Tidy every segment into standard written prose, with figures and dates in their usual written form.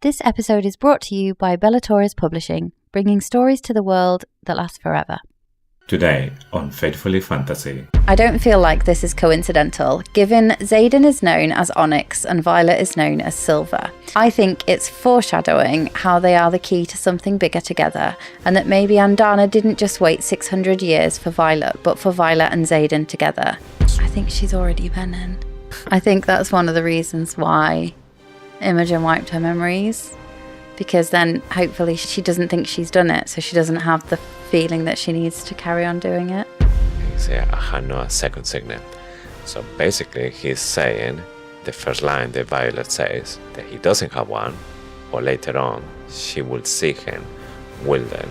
This episode is brought to you by Bellator's Publishing, bringing stories to the world that last forever. Today on Faithfully Fantasy. I don't feel like this is coincidental, given Xaden is known as Onyx and Violet is known as Silver. I think it's foreshadowing how they are the key to something bigger together, and that maybe Andarna didn't just wait 600 years for Violet, but for Violet and Xaden together. I think she's already Venin. I think that's one of the reasons why Imogen wiped her memories, because then hopefully she doesn't think she's done it, so she doesn't have the feeling that she needs to carry on doing it. I had no second signet. So basically he's saying the first line that Violet says that he doesn't have one, or later on she will see him wielding.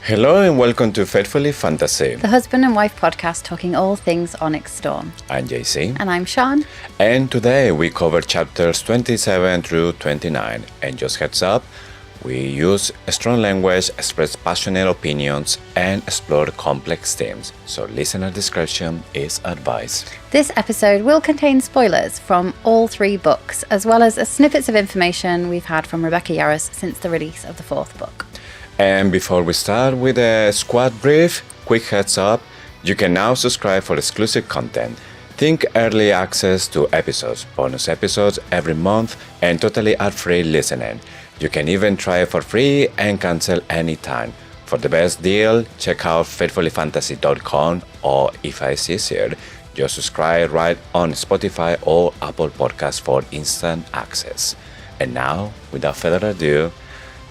Hello and welcome to Faithfully Fantasy, The husband and wife podcast talking all things Onyx Storm. I'm JC. And I'm Sean. And today we cover chapters 27 through 29. And just heads up, we use strong language, express passionate opinions, and explore complex themes. So listener discretion is advised. This episode will contain spoilers from all three books, as well as snippets of information we've had from Rebecca Yarros since the release of the fourth book. And before we start with a squad brief, quick heads up, you can now subscribe for exclusive content. Think early access to episodes, bonus episodes every month, and totally ad-free listening. You can even try it for free and cancel anytime. For the best deal, check out faithfullyfantasy.com, or if it's easier, just subscribe right on Spotify or Apple Podcasts for instant access. And now, without further ado,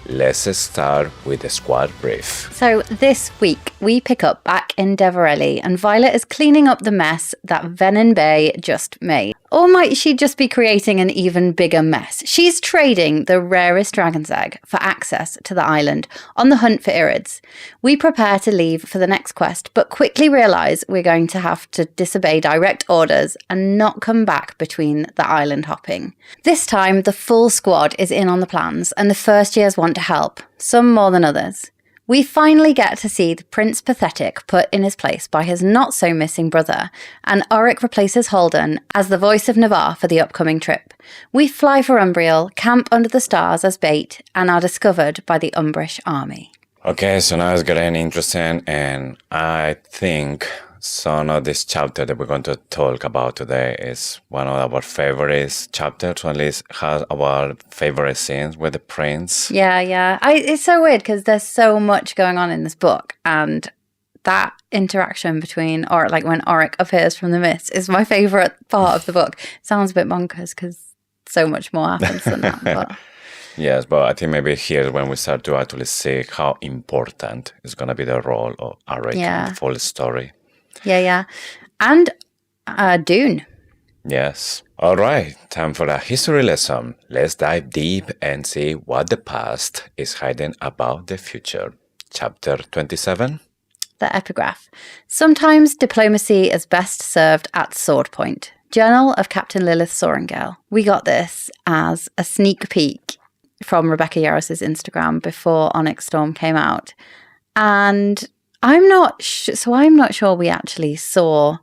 let's start with the squad brief. So this week we pick up back in Deverelli, and Violet is cleaning up the mess that Venin Bay just made. Or might she just be creating an even bigger mess? She's trading the rarest dragon's egg for access to the island on the hunt for Irids. We prepare to leave for the next quest, but quickly realise we're going to have to disobey direct orders and not come back between the island hopping. This time the full squad is in on the plans, and the first years want to help, some more than others. We finally get to see the Prince Pathetic put in his place by his not-so-missing brother, and Ulrich replaces Holden as the voice of Navarre for the upcoming trip. We fly for Umbriel, camp under the stars as bait, and are discovered by the Umbrish army. Okay, so now it's getting interesting, and I think some of this chapter that we're going to talk about today is one of our favorite chapters, or at least has our favorite scenes with the prince. Yeah. It's so weird because there's so much going on in this book, and that interaction between, or like when Ulrich appears from the mist, is my favourite part of the book. Sounds a bit bonkers because so much more happens than that. But. Yes, but I think maybe here when we start to actually see how important is going to be the role of Ulrich in the full story. Yeah. And Dune. Yes. All right, time for a history lesson. Let's dive deep and see what the past is hiding about the future. Chapter 27. The epigraph. Sometimes diplomacy is best served at sword point. Journal of Captain Lilith Sorrengail. We got this as a sneak peek from Rebecca Yarros' Instagram before Onyx Storm came out. And I'm not sure we actually saw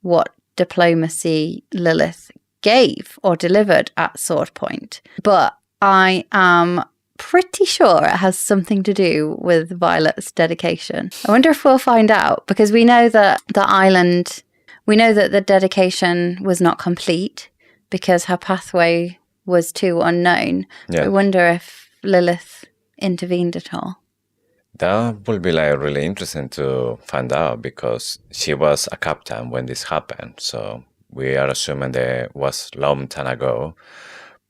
what diplomacy Lilith gave or delivered at sword point, but I am pretty sure it has something to do with Violet's dedication. I wonder if we'll find out, because we know that the dedication was not complete because her pathway was too unknown. Yeah. I wonder if Lilith intervened at all. That would be really interesting to find out, because she was a captain when this happened. So we are assuming that it was long time ago,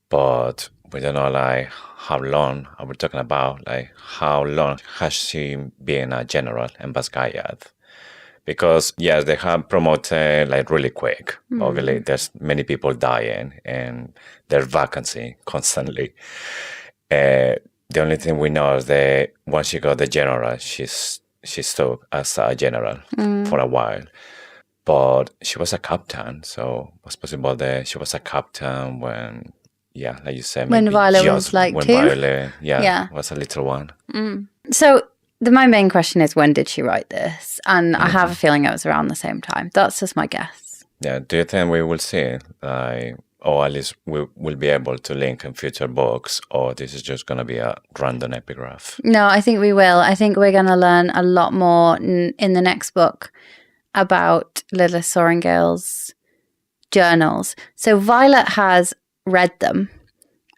but we don't know how long are we talking about? How long has she been a general in Basgayad? Because yes, they have promoted really quick. Obviously, there's many people dying and there's vacancy constantly. The only thing we know is that once she got the general, she's she stuck as a general for a while. But she was a captain, so it's possible that she was a captain when, like you said, When maybe Violet just was like when 2? Violet, Yeah. was a little one. So my main question is, when did she write this? And I have a feeling it was around the same time. That's just my guess. Yeah, do you think we will see, or at least we will be able to link in future books, or this is just going to be a random epigraph? No, I think we will. I think we're going to learn a lot more in the next book about Lilith Sorrengail's journals. So Violet has read them,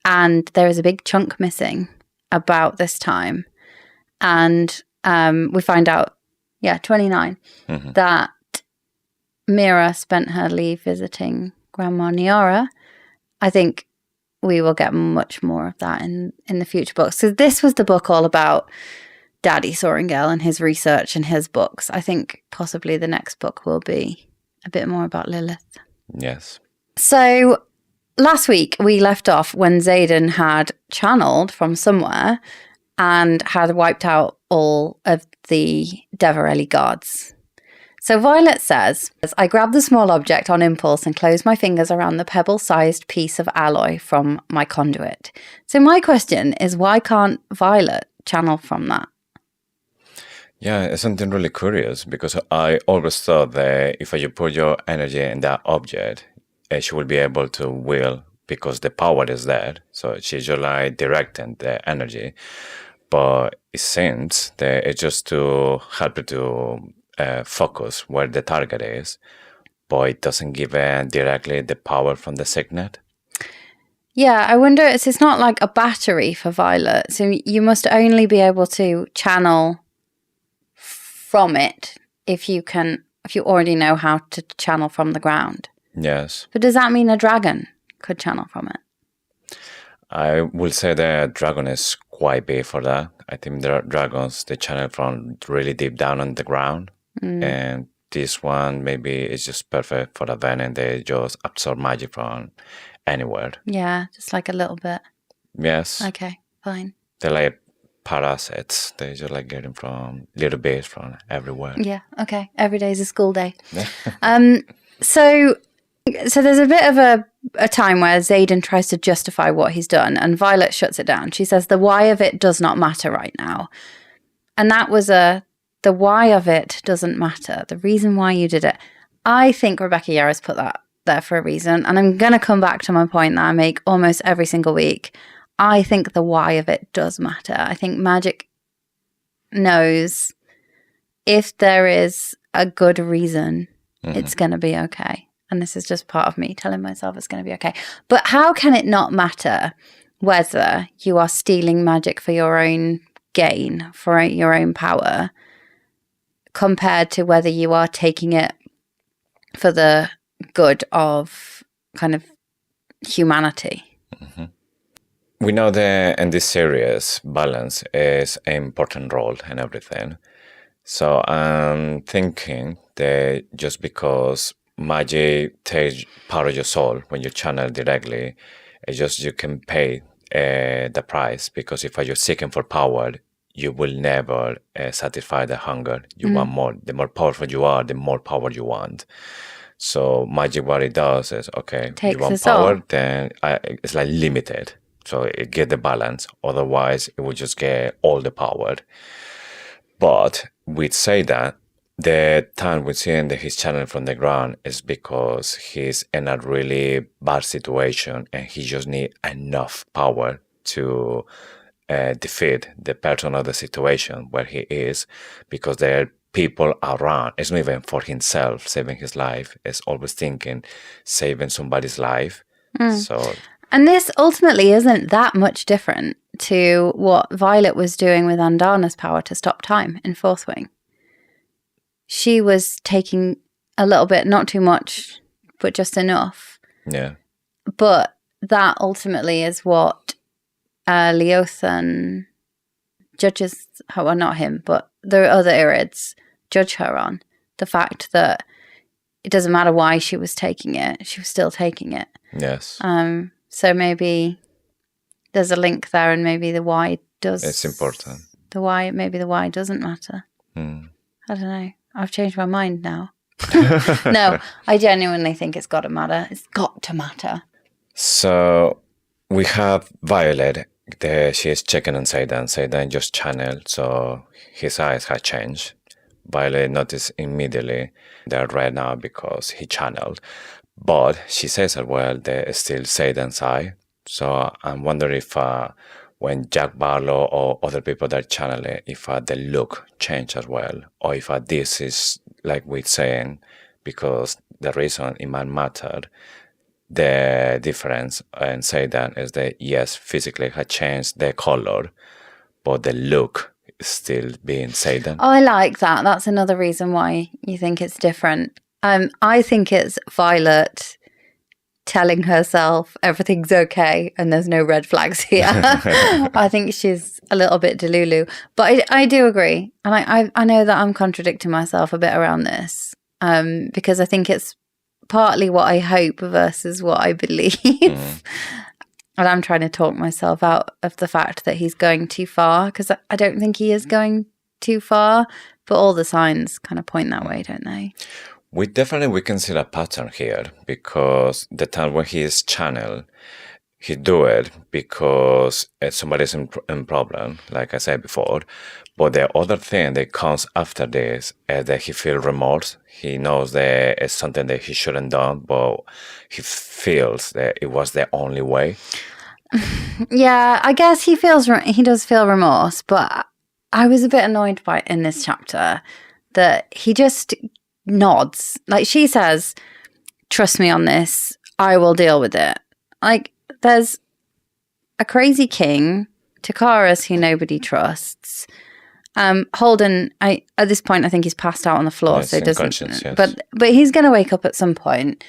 and there is a big chunk missing about this time. And we find out, 29, that Mira spent her leave visiting Grandma Niara. I think we will get much more of that in the future books. So this was the book all about Daddy Sorrengail and his research and his books. I think possibly the next book will be a bit more about Lilith. Yes. So last week we left off when Xaden had channeled from somewhere and had wiped out all of the Deverelli guards. So Violet says, I grabbed the small object on impulse and closed my fingers around the pebble-sized piece of alloy from my conduit. So my question is, why can't Violet channel from that? Yeah, it's something really curious, because I always thought that if you put your energy in that object, she will be able to will, because the power is there. So she's just like directing the energy. But it seems that it's just to help you to focus where the target is, but it doesn't give directly the power from the signet. Yeah, I wonder, it's not like a battery for Violet, so you must only be able to channel from it if you already know how to channel from the ground. Yes. But does that mean a dragon could channel from it? I will say that dragon is quite big for that. I think there are dragons, they channel from really deep down on the ground. And this one maybe is just perfect for the Venin. They just absorb magic from anywhere. Yeah, just like a little bit. Yes. Okay, fine. They're like parasites. They just like getting from little bits from everywhere. Yeah, okay. Every day is a school day. So there's a bit of a time where Xaden tries to justify what he's done, and Violet shuts it down. She says the why of it does not matter right now. And that was the why of it doesn't matter. The reason why you did it. I think Rebecca Yarros put that there for a reason. And I'm going to come back to my point that I make almost every single week. I think the why of it does matter. I think magic knows if there is a good reason, it's going to be okay. And this is just part of me telling myself it's going to be okay. But how can it not matter whether you are stealing magic for your own gain, for your own power, compared to whether you are taking it for the good of kind of humanity? We know that in this series, balance is an important role in everything. So I'm thinking that just because magic takes part of your soul when you channel directly, it's just you can pay the price, because if you're seeking for power, you will never satisfy the hunger. You want more. The more powerful you are, the more power you want. So magic, what it does is, okay, Takes you want the soul. power, then it's like limited. So it get the balance. Otherwise, it will just get all the power. But we'd say that the time we see that he's channeling from the ground is because he's in a really bad situation and he just needs enough power to defeat the person or the situation where he is, because there are people around. It's not even for himself saving his life. It's always thinking saving somebody's life. So, And this ultimately isn't that much different to what Violet was doing with Andarna's power to stop time in Fourth Wing. She was taking a little bit, not too much, but just enough. yeah. But that ultimately is what Leothan judges her, well, not him, but the other Irids judge her on. The fact that it doesn't matter why she was taking it, she was still taking it. Yes. So maybe there's a link there, and maybe the why does. It's important. Maybe the why doesn't matter. I don't know. I've changed my mind now. No, I genuinely think it's got to matter. It's got to matter. So we have Violet. She is checking on Xaden. Xaden just channeled, so his eyes had changed. Violet noticed immediately they're red now because he channeled. But she says as well that it's still Xaden's eye. So I'm wondering if when Jack Barlow or other people that channel it, if the look changed as well, or if this is like we're saying, because the reason it might matter, the difference in Xaden is that yes, physically had changed the color, but the look is still being Xaden. Oh, I like that. That's another reason why you think it's different. I think it's Violet telling herself everything's okay and there's no red flags here. I think she's a little bit delulu. But I do agree. And I know that I'm contradicting myself a bit around this because I think it's partly what I hope versus what I believe. And I'm trying to talk myself out of the fact that he's going too far because I don't think he is going too far. But all the signs kind of point that way, don't they? We can see a pattern here because the time when he is channeled, he do it because somebody's in problem, like I said before. But the other thing that comes after this is that he feels remorse. He knows that it's something that he shouldn't done, but he feels that it was the only way. Yeah, I guess he does feel remorse, but I was a bit annoyed by it in this chapter that he just nods. Like she says, trust me on this, I will deal with it. Like there's a crazy king, Takara's who nobody trusts. Holden, at this point I think he's passed out on the floor, yes, so he doesn't. Yes. But he's going to wake up at some point.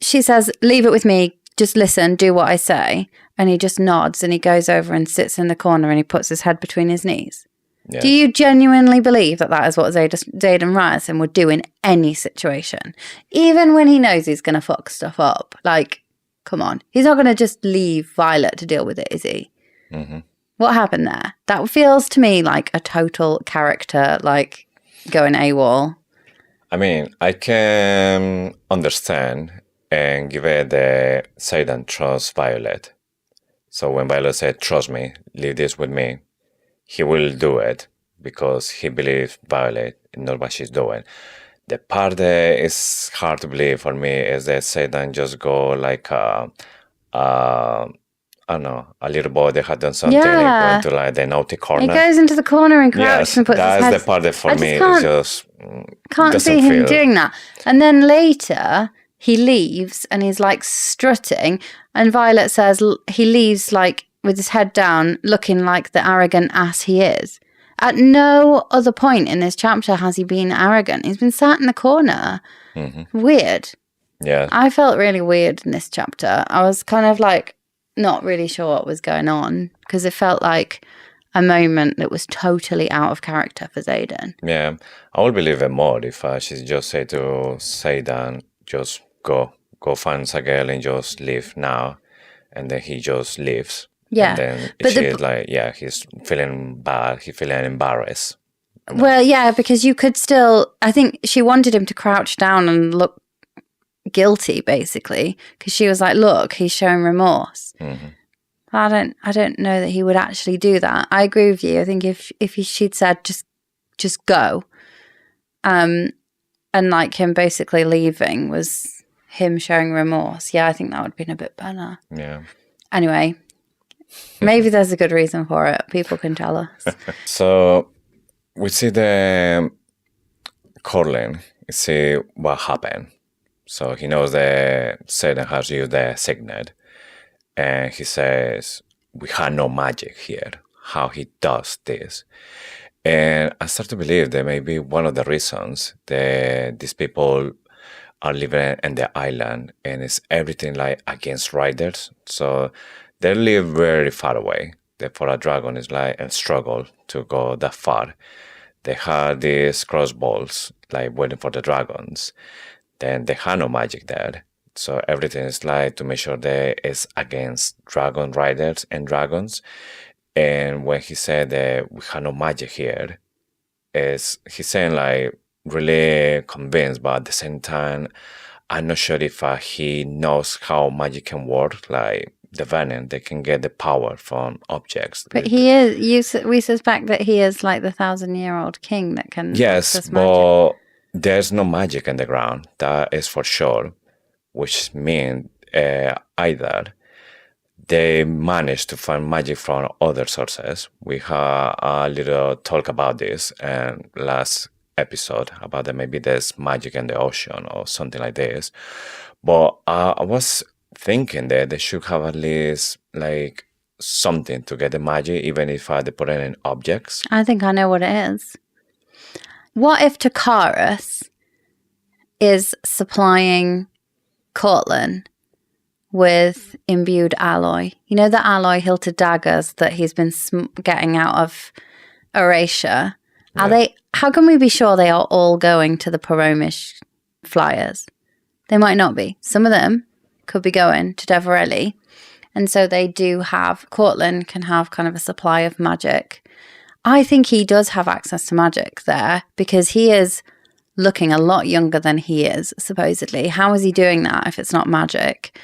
She says, leave it with me, just listen, do what I say. And he just nods and he goes over and sits in the corner and he puts his head between his knees. Yeah. Do you genuinely believe that is what Xaden Ryerson would do in any situation? Even when he knows he's going to fuck stuff up. Like, come on. He's not going to just leave Violet to deal with it, is he? Mm-hmm. What happened there? That feels to me like a total character, like, going AWOL. I mean, I can understand and give it the Xaden trusts Violet. So when Violet said, trust me, leave this with me, he will do it because he believes Violet knows what she's doing. The part that is hard to believe for me is that Xaden just go like I don't know, a little boy that had done something and go into like the naughty corner. He goes into the corner and crouches and puts his head. That's the part that for me is just can't see him doing that. And then later he leaves and he's like strutting, and Violet says he leaves like with his head down, looking like the arrogant ass he is. At no other point in this chapter has he been arrogant. He's been sat in the corner. Mm-hmm. Weird. Yeah. I felt really weird in this chapter. I was kind of like not really sure what was going on because it felt like a moment that was totally out of character for Xaden. Yeah. I would believe it more if she just said to Xaden, just go find Sorrengail and just leave now. And then he just leaves. Yeah. And then she's like, yeah, he's feeling bad. He's feeling embarrassed. Well, yeah, because you could still, I think she wanted him to crouch down and look guilty, basically. Because she was like, look, he's showing remorse. Mm-hmm. I don't know that he would actually do that. I agree with you. I think if she'd said, just go. And like him basically leaving was him showing remorse. Yeah, I think that would have been a bit better. Yeah. Anyway. Maybe there's a good reason for it. People can tell us. So we see the Courtlyn, see what happened. So he knows that Xaden has used the signet. And he says, we have no magic here. How he does this. And I start to believe that maybe one of the reasons that these people are living in the island and it's everything like against riders. So they live very far away. Therefore, a dragon is like a struggle to go that far. They have these crossbows, like waiting for the dragons. Then they have no magic there. So everything is like to make sure that it's against dragon riders and dragons. And when he said that we have no magic here, is he's saying like really convinced, but at the same time, I'm not sure if he knows how magic can work. Like the Venin, they can get the power from objects. But he is. We suspect that he is like the 1,000-year-old king that can. Yes, access but magic. there's no magic in the ground. That is for sure. Which means either they managed to find magic from other sources. We had a little talk about this last episode about that maybe there's magic in the ocean or something like this. But I was thinking that they should have at least like something to get the magic, even if they put it in objects. I think I know what it is. What if Takaris is supplying Courtlyn with imbued alloy? You know the alloy hilted daggers that he's been getting out of Erasure? Are they? How can we be sure they are all going to the Poromish flyers? They might not be. Some of them could be going to Deverelli. And so they do have, Courtlyn can have kind of a supply of magic. I think he does have access to magic there because he is looking a lot younger than he is, supposedly. How is he doing that if it's not magic?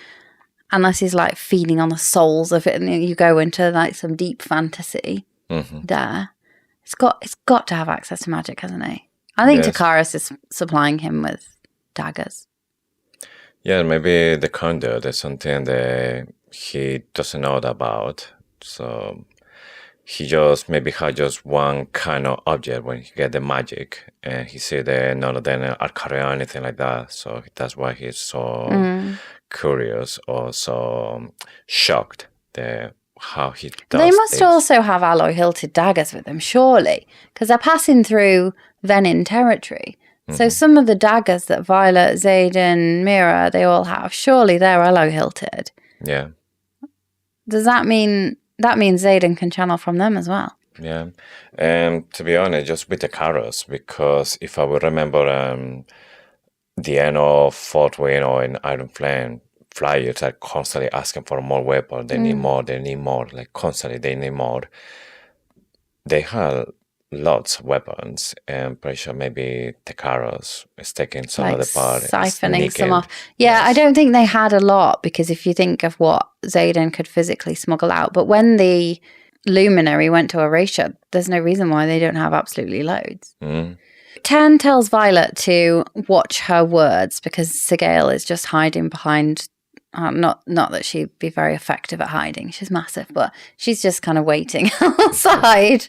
Unless he's like feeding on the souls of it and you go into like some deep fantasy there. It's got to have access to magic, hasn't he? I think Takaris is supplying him with daggers. Yeah, maybe the conduit is something that he doesn't know about. So he just maybe had just one kind of object when he get the magic, and he see that none of them are carrying or anything like that. So that's why he's so curious or so shocked that how he does. They must also have alloy hilted daggers with them, surely, because they're passing through Venin territory. So some of the daggers that Violet, Xaden, Mira, they all have, surely they're alloy hilted. Yeah. Does that mean Xaden can channel from them as well? Yeah. And to be honest, just with the carrots, because if I will remember the end of Fort Wayne or in Iron Flame, flyers are constantly asking for more weapons. They need more, like constantly they need more. They have lots of weapons, and I'm pretty sure maybe the carrots is taking some of the part. Siphoning some off. Yeah, yes. I don't think they had a lot, because if you think of what Xaden could physically smuggle out, but when the Luminary went to Erasure, there's no reason why they don't have absolutely loads. Tan tells Violet to watch her words, because Sorrengail is just hiding behind... not that she'd be very effective at hiding. She's massive, but she's just kind of waiting outside.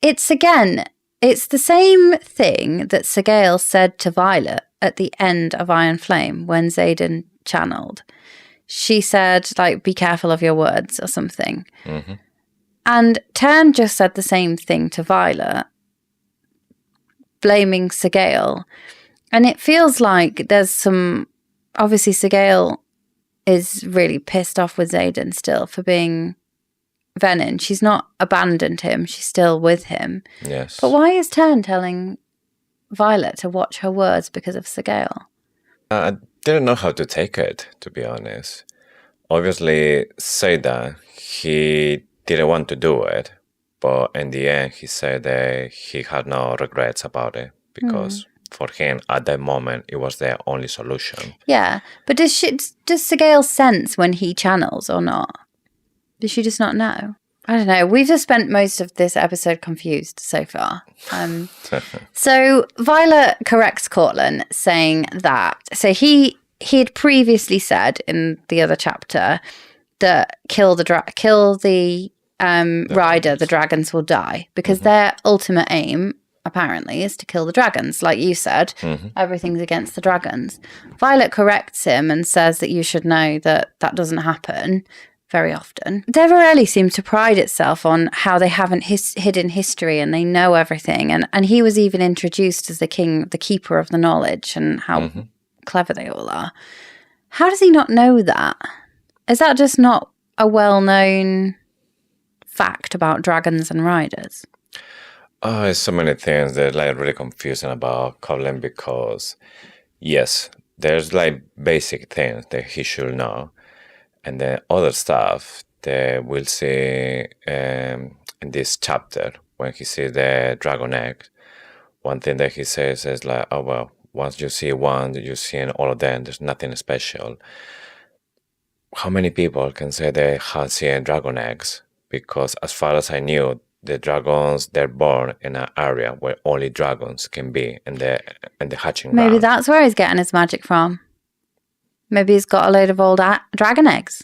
It's the same thing that Sorrengail said to Violet at the end of Iron Flame when Xaden channeled. She said, like, be careful of your words or something. And Tan just said the same thing to Violet, blaming Sorrengail. And it feels like there's some... Obviously, Sorrengail is really pissed off with Xaden still for being Venin. She's not abandoned him. She's still with him. Yes. But why is Tern telling Violet to watch her words because of Sorrengail? I didn't know how to take it, to be honest. Obviously, Xaden, he didn't want to do it, but in the end, he said that he had no regrets about it because... For him, at that moment, it was the only solution. Yeah, but does Sorrengail sense when he channels or not? Does she just not know? I don't know. We've just spent most of this episode confused so far. So Violet corrects Courtlyn, saying that... So he had previously said in the other chapter that kill the rider, the dragons will die, because their ultimate aim... apparently, is to kill the dragons. Like you said, everything's against the dragons. Violet corrects him and says that you should know that that doesn't happen very often. Deverelli seems to pride itself on how they haven't hidden history and they know everything. And he was even introduced as the king, the keeper of the knowledge, and how clever they all are. How does he not know that? Is that just not a well-known fact about dragons and riders? Oh, there's so many things that are like really confusing about Courtlyn, because yes, there's like basic things that he should know, and then other stuff that we'll see in this chapter when he sees the dragon egg. one thing that he says is like, oh, well, once you see one, you're seeing all of them. There's nothing special. How many people can say they have seen dragon eggs? Because as far as I knew, the dragons, they're born in an area where only dragons can be in the hatching Maybe ground. that's where he's getting his magic from. Maybe he's got a load of old dragon eggs,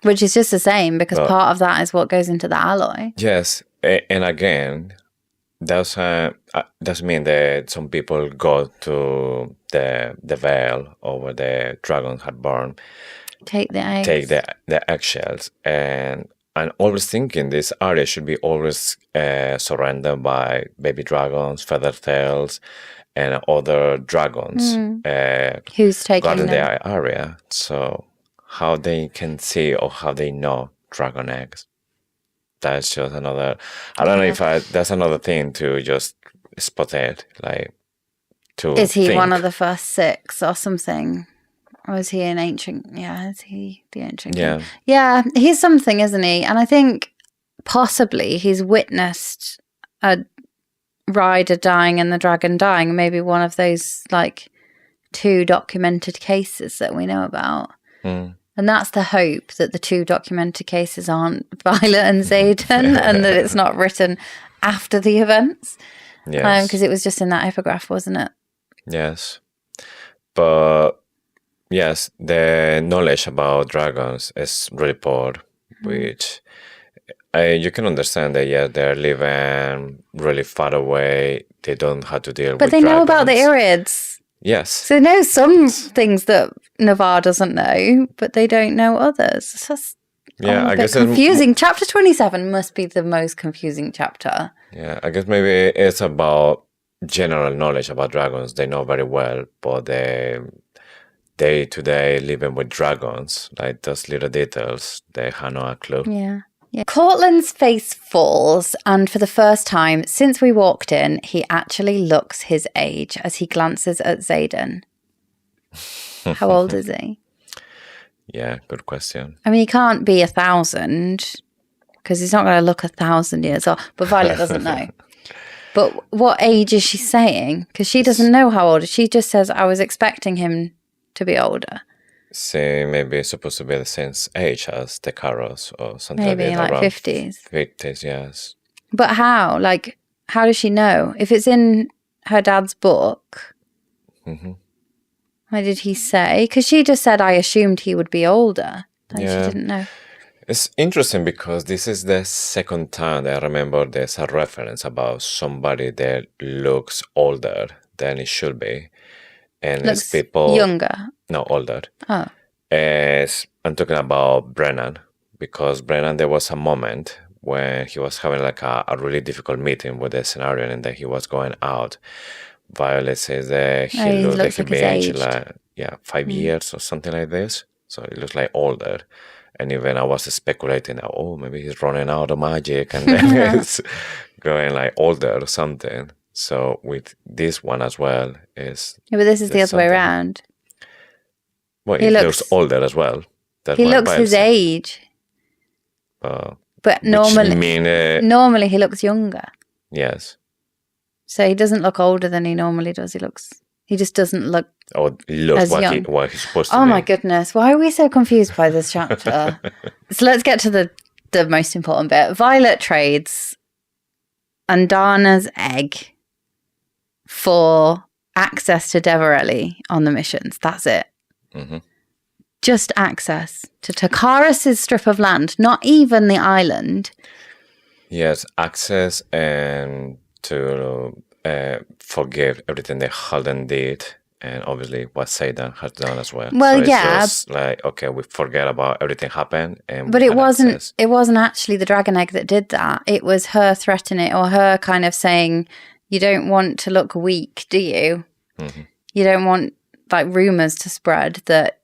which is just the same because part of that is what goes into the alloy. Yes, and again, doesn't mean that some people go to the veil or where the dragons had born, take the eggs, take the eggshells, and I'm always thinking this area should be always surrounded by baby dragons, feather tails, and other dragons who's taking guarding them. the area. So how they can see or how they know dragon eggs? That's just another. I don't know if that's another thing to just spot it. Like, to is he think. one of the first 6 or something? Or is he an ancient? Yeah, is he the ancient? Yeah. King? Yeah, he's something, isn't he? And I think possibly he's witnessed a rider dying and the dragon dying. Maybe one of those like 2 documented cases that we know about. And that's the hope, that the 2 documented cases aren't Violet and Xaden and that it's not written after the events. Yes. Because it was just in that epigraph, wasn't it? Yes. But yes, the knowledge about dragons is really poor, which you can understand that, yeah, they're living really far away. They don't have to deal with But they know about the dragons. Irids. Yes. So they know some things that Navarre doesn't know, but they don't know others. It's just I guess confusing. Chapter 27 must be the most confusing chapter. Yeah, I guess maybe it's about general knowledge about dragons. They know very well, but they day-to-day living with dragons, like those little details, they have no clue. Yeah. Courtlyn's face falls, and for the first time since we walked in, he actually looks his age as he glances at Xaden. How old is he? Yeah, good question. I mean, he can't be 1,000 because he's not going to look 1,000 years old. But Violet doesn't know. But what age is she saying? Because she doesn't know how old. She just says, I was expecting him to be older. See, maybe it's supposed to be the same age as the Carros or something Maybe like that. like 50s. 50s, yes. But how? Like, how does she know? If it's in her dad's book, why did he say? Because she just said, I assumed he would be older. Like she didn't know. It's interesting because this is the second time that I remember there's a reference about somebody that looks older than it should be. And Looks it's people... younger. No, older. Oh. I'm talking about Brennan, because Brennan, there was a moment when he was having like a really difficult meeting with the scenario, and then he was going out. Violet says that he looks like he'd be aged like 5 years or something like this. So it looks like older. And even I was speculating that, maybe he's running out of magic and then it's going like older or something. So with this one as well is... Yeah, but this is the other way around. Well, he looks older as well. That's he looks his age. But normally he looks younger. Yes. So he doesn't look older than he normally does. He just doesn't look looks as what he's supposed to be. Oh my goodness. Why are we so confused by this chapter? So let's get to the most important bit. Violet trades Andarna's egg for access to Deverelli on the missions. That's it. Just access to Takaris' strip of land, not even the island. Yes, access and to forgive everything that Halden did, and obviously what Xaden has done as well. Well, so yeah. It's just like, okay, we forget about everything happened. But it wasn't actually the dragon egg that did that. It was her threatening, or her kind of saying, you don't want to look weak, do you? You don't want like rumours to spread that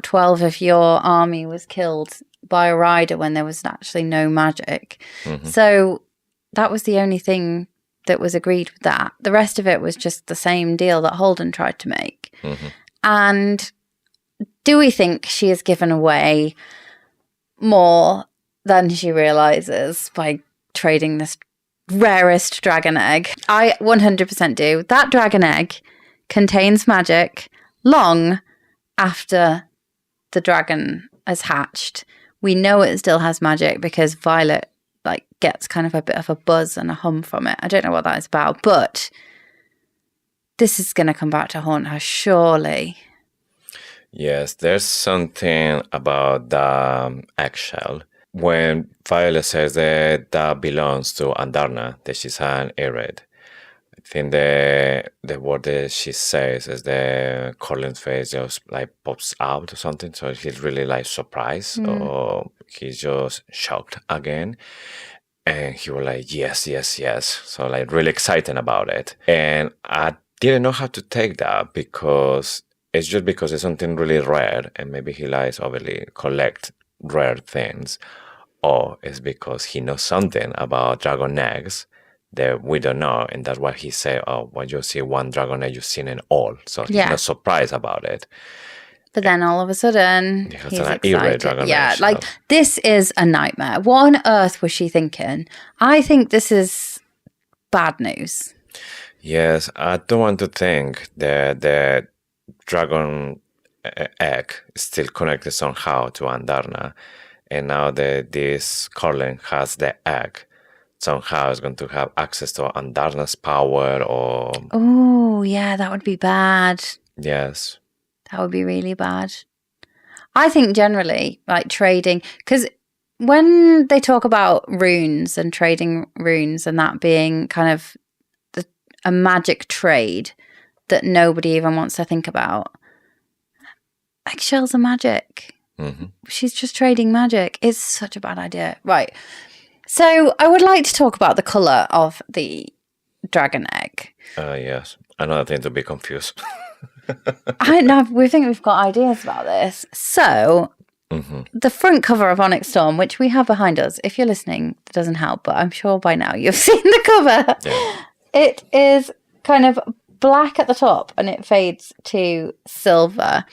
12 of your army was killed by a rider when there was actually no magic. So that was the only thing that was agreed with that. The rest of it was just the same deal that Holden tried to make. And do we think she has given away more than she realizes by trading this rarest dragon egg. I 100% do. That dragon egg contains magic long after the dragon has hatched. We know it still has magic because Violet gets kind of a bit of a buzz and a hum from it. I don't know what that is about, but this is going to come back to haunt her, surely. Yes, there's something about the eggshell. When Violet says that belongs to Andarna, that she's an Irid, I think the word that she says is the Courtlyn's face just pops out or something. So he's really surprised or he's just shocked again. And he was like, yes. So really excited about it. And I didn't know how to take that because it's just because it's something really rare and maybe he likes overly collect rare things. Or it's because he knows something about dragon eggs that we don't know. And that's why he said, when you see one dragon egg, you've seen it all. So he's not surprised about it. But then all of a sudden, he's excited. Dragon yeah, egg, this is a nightmare. What on earth was she thinking? I think this is bad news. Yes, I don't want to think that the dragon egg is still connected somehow to Andarna. And now that this Courtlyn has the egg, somehow is going to have access to Andarna's power or... Oh, yeah, that would be bad. Yes. That would be really bad. I think generally, trading, because when they talk about runes and trading runes and that being kind of a magic trade that nobody even wants to think about, eggshells are magic. Mm-hmm. She's just trading magic. It's such a bad idea. Right. So I would like to talk about the colour of the dragon egg. Yes. Another thing to be confused. We think we've got ideas about this. So, the front cover of Onyx Storm, which we have behind us, if you're listening, it doesn't help, but I'm sure by now you've seen the cover. Yeah. It is kind of black at the top and it fades to silver.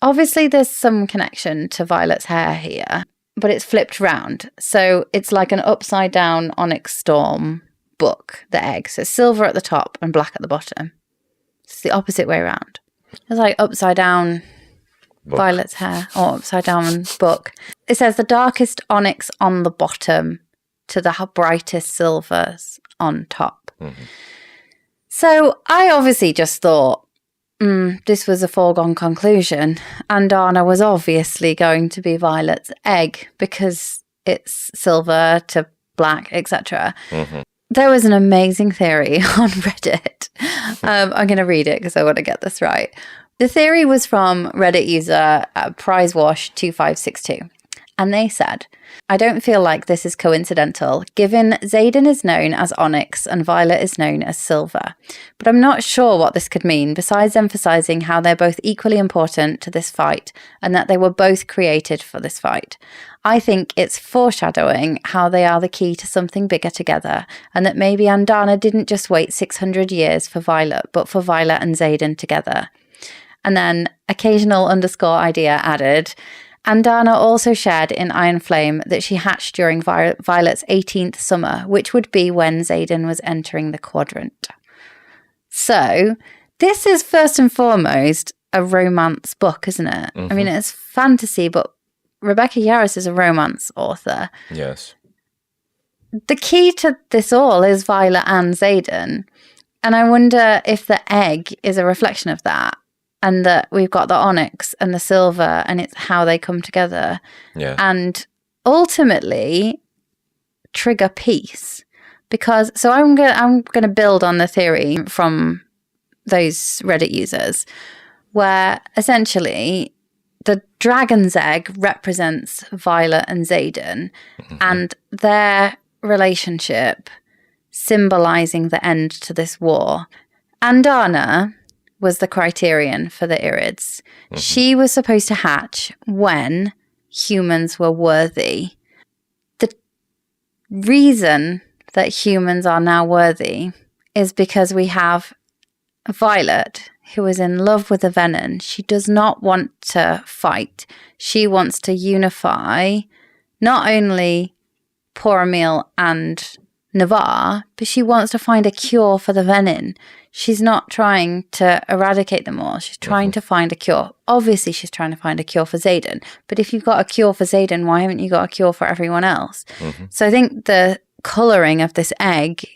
Obviously, there's some connection to Violet's hair here, but it's flipped round. So it's like an upside down Onyx Storm book, the egg. So silver at the top and black at the bottom. It's the opposite way around. It's like upside down book. Violet's hair or upside down book. It says the darkest onyx on the bottom to the brightest silvers on top. Mm-hmm. So I obviously just thought, this was a foregone conclusion. Andarna was obviously going to be Violet's egg because it's silver to black, etc. Mm-hmm. There was an amazing theory on Reddit. I'm going to read it because I want to get this right. The theory was from Reddit user PrizeWash2562. And they said, I don't feel like this is coincidental, given Xaden is known as Onyx and Violet is known as Silver. But I'm not sure what this could mean, besides emphasizing how they're both equally important to this fight and that they were both created for this fight. I think it's foreshadowing how they are the key to something bigger together, and that maybe Andarna didn't just wait 600 years for Violet, but for Violet and Xaden together. And then occasional _ idea added, Andarna also shared in Iron Flame that she hatched during Violet's 18th summer, which would be when Xaden was entering the quadrant. So, this is first and foremost a romance book, isn't it? Mm-hmm. I mean, it's fantasy, but Rebecca Yarros is a romance author. Yes. The key to this all is Violet and Xaden. And I wonder if the egg is a reflection of that. And that we've got the onyx and the silver, and it's how they come together. Yeah. And ultimately trigger peace. Because so I'm gonna build on the theory from those Reddit users, where essentially the dragon's egg represents Violet and Xaden, and their relationship symbolizing the end to this war. Andarna was the criterion for the Irids. Mm-hmm. She was supposed to hatch when humans were worthy. The reason that humans are now worthy is because we have Violet, who is in love with the Venin. She does not want to fight. She wants to unify not only Poor Emil and Navarre, but she wants to find a cure for the Venin. She's not trying to eradicate them all. She's trying to find a cure. Obviously, she's trying to find a cure for Xaden. But if you've got a cure for Xaden, why haven't you got a cure for everyone else? So I think the colouring of this egg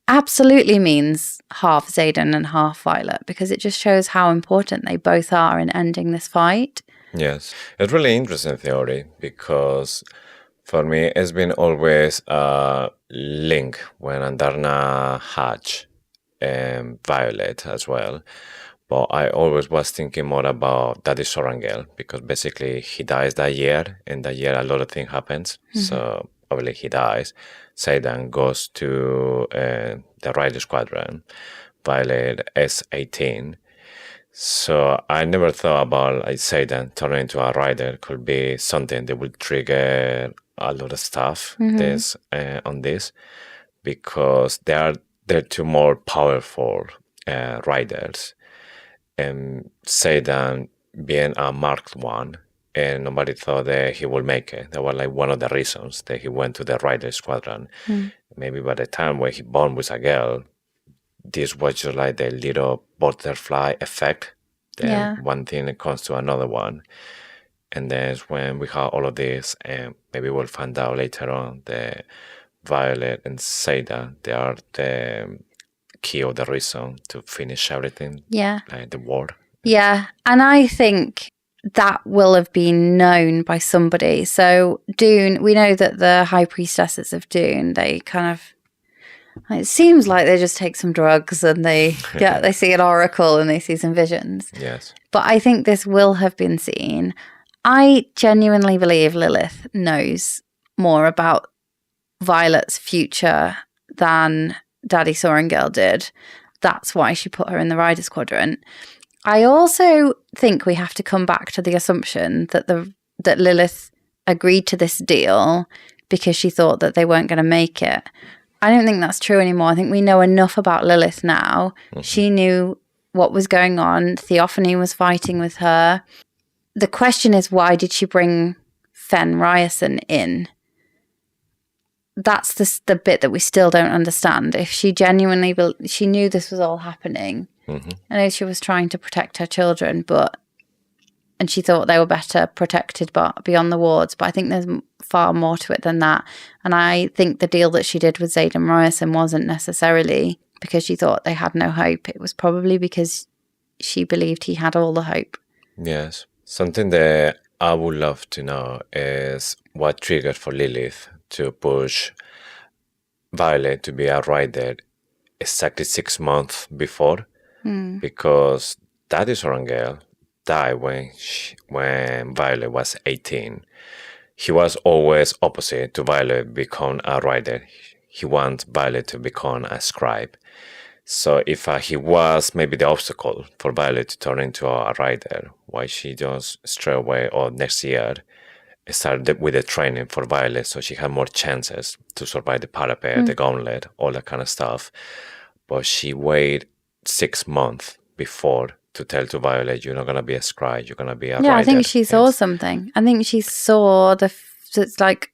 absolutely means half Xaden and half Violet, because it just shows how important they both are in ending this fight. Yes, it's really interesting theory, because for me it's been always a link when Andarna hatch Violet as well. But I always was thinking more about Daddy Sorrengail, because basically he dies that year, and that year a lot of things happens. So obviously he dies. Xaden goes to the Rider Squadron. Violet is 18. So I never thought about like Xaden turning into a rider could be something that would trigger a lot of stuff on this, because they're two more powerful riders. And Xaden being a marked one, and nobody thought that he would make it. That was like one of the reasons that he went to the Rider Squadron. Maybe by the time when he born with a girl, this was just like the little butterfly effect. Then one thing comes to another one. And then when we have all of this, and maybe we'll find out later on that Violet and Xaden, they are the key of the reason to finish everything. Like the war. Yeah, and I think that will have been known by somebody. So Dune, we know that the high priestesses of Dune, they kind of, it seems like they just take some drugs and they see an oracle and they see some visions. Yes. But I think this will have been seen. I genuinely believe Lilith knows more about Violet's future than Daddy Sorrengail did. That's why she put her in the Rider Squadron. I also think we have to come back to the assumption that that Lilith agreed to this deal because she thought that they weren't going to make it. I don't think that's true anymore. I think we know enough about Lilith now. She knew what was going on. Theophany was fighting with her. The question is, why did she bring Fen Ryerson in? That's the bit that we still don't understand. If she genuinely she knew this was all happening. I know she was trying to protect her children, and she thought they were better protected beyond the wards. But I think there's far more to it than that. And I think the deal that she did with Xaden Ryerson wasn't necessarily because she thought they had no hope. It was probably because she believed he had all the hope. Yes. Something that I would love to know is what triggered for Lilith to push Violet to be a rider exactly 6 months before. Because Daddy Sorrengail died when Violet was 18. He was always opposite to Violet become a rider. He wants Violet to become a scribe. So if he was maybe the obstacle for Violet to turn into a rider, why she just straight away or next year started with the training for Violet so she had more chances to survive the parapet, the gauntlet, all that kind of stuff. But she waited 6 months before to tell to Violet, you're not going to be a scribe, you're going to be a rider. I think she saw something. I think she saw it's like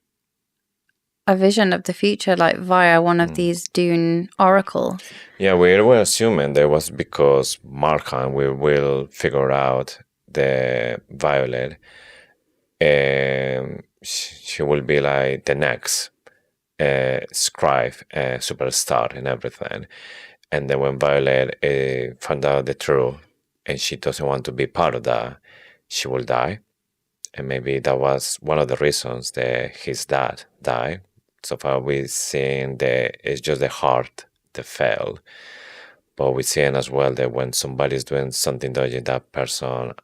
a vision of the future, like via one of these Dune oracles. Yeah, we were assuming that was because Markhan will figure out the Violet, and she will be like the next scribe, superstar and everything. And then when Violet found out the truth and she doesn't want to be part of that, she will die. And maybe that was one of the reasons that his dad died. So far we've seen that it's just the heart that failed. But we're seeing as well that when somebody's doing something dodgy, that person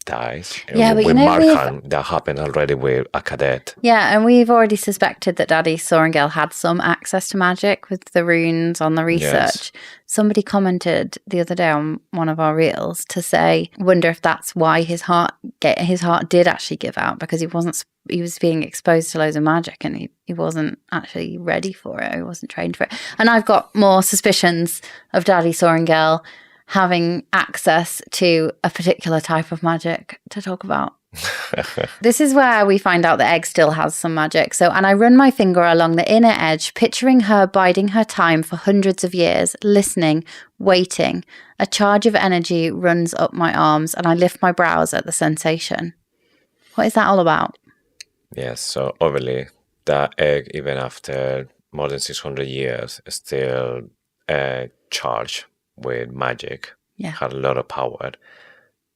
dies. Yeah, but with Markhan, that happened already with a cadet. Yeah, and we've already suspected that Daddy Sorrengail had some access to magic with the runes on the research. Yes. Somebody commented the other day on one of our reels to say, wonder if that's why his heart did actually give out, because he was being exposed to loads of magic and he wasn't actually ready for it. He wasn't trained for it. And I've got more suspicions of Daddy Sorrengail having access to a particular type of magic to talk about This is where we find out the egg still has some magic. And I run my finger along the inner edge, picturing her biding her time for hundreds of years, listening, waiting. A charge of energy runs up my arms and I lift my brows at the sensation. What is that all about? Yes, so obviously the egg, even after more than 600 years, is still charged with magic. Yeah. Had a lot of power.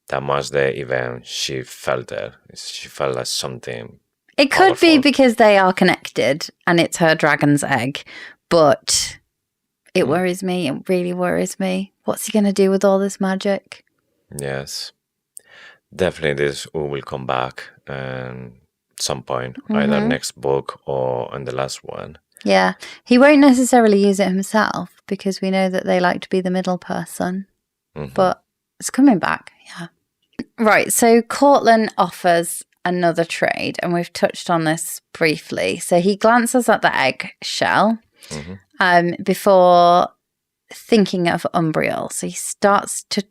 That much that even she felt it. She felt like something. It could powerful. be because they are connected and it's her dragon's egg, but it worries me. It really worries me. What's he going to do with all this magic? Yes. Definitely this will come back at some point, either next book or in the last one. Yeah. He won't necessarily use it himself because we know that they like to be the middle person. But it's coming back, yeah. Right, so Courtlyn offers another trade, and we've touched on this briefly. So he glances at the egg shell before thinking of Umbriel. So he starts to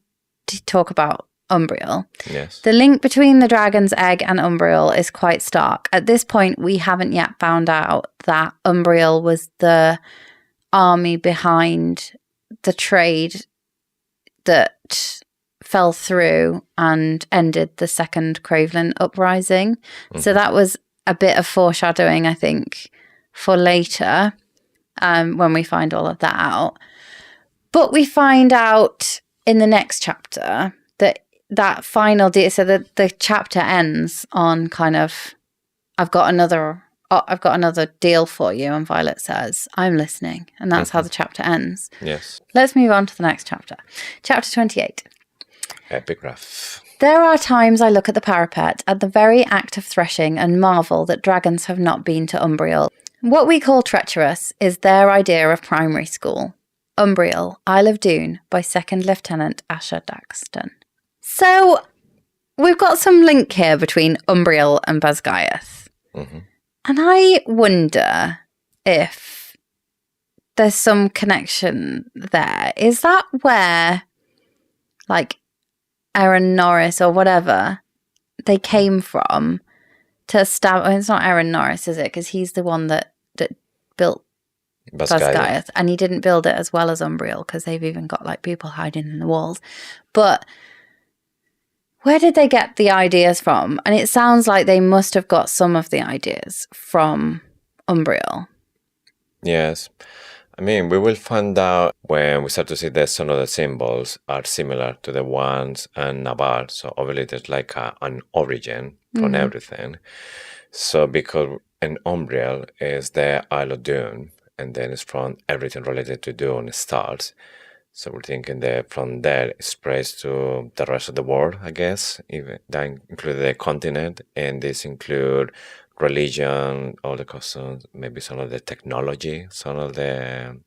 talk about Umbriel. Yes. The link between the dragon's egg and Umbriel is quite stark. At this point, we haven't yet found out that Umbriel was the army behind the trade that fell through and ended the second Courtlyn uprising. So that was a bit of foreshadowing, I think, for later when we find all of that out. But we find out in the next chapter that final deal, so that the chapter ends on kind of, I've got another deal for you, and Violet says, I'm listening. And that's how the chapter ends. Yes. Let's move on to the next chapter. Chapter 28. Epigraph. There are times I look at the parapet, at the very act of threshing, and marvel that dragons have not been to Umbriel. What we call treacherous is their idea of primary school. Umbriel, Isle of Doon, by 2nd Lieutenant Asher Daxton. So, we've got some link here between Umbriel and Basgaeth. And I wonder if there's some connection there. Is that where, like, Aaron Norris or whatever, they came from to establish... It's not Aaron Norris, is it? Because he's the one that built Basgaeth. And he didn't build it as well as Umbriel, because they've even got, like, people hiding in the walls. But where did they get the ideas from? And it sounds like they must have got some of the ideas from Umbriel. Yes. I mean, we will find out when we start to see that some of the symbols are similar to the ones in Navarre. So obviously there's like an origin from everything. So because in Umbriel is the Isle of Doon, and then it's from everything related to Doon starts. So we're thinking that from there it spreads to the rest of the world, I guess. Even that includes the continent, and this include religion, all the customs, maybe some of the technology, some of the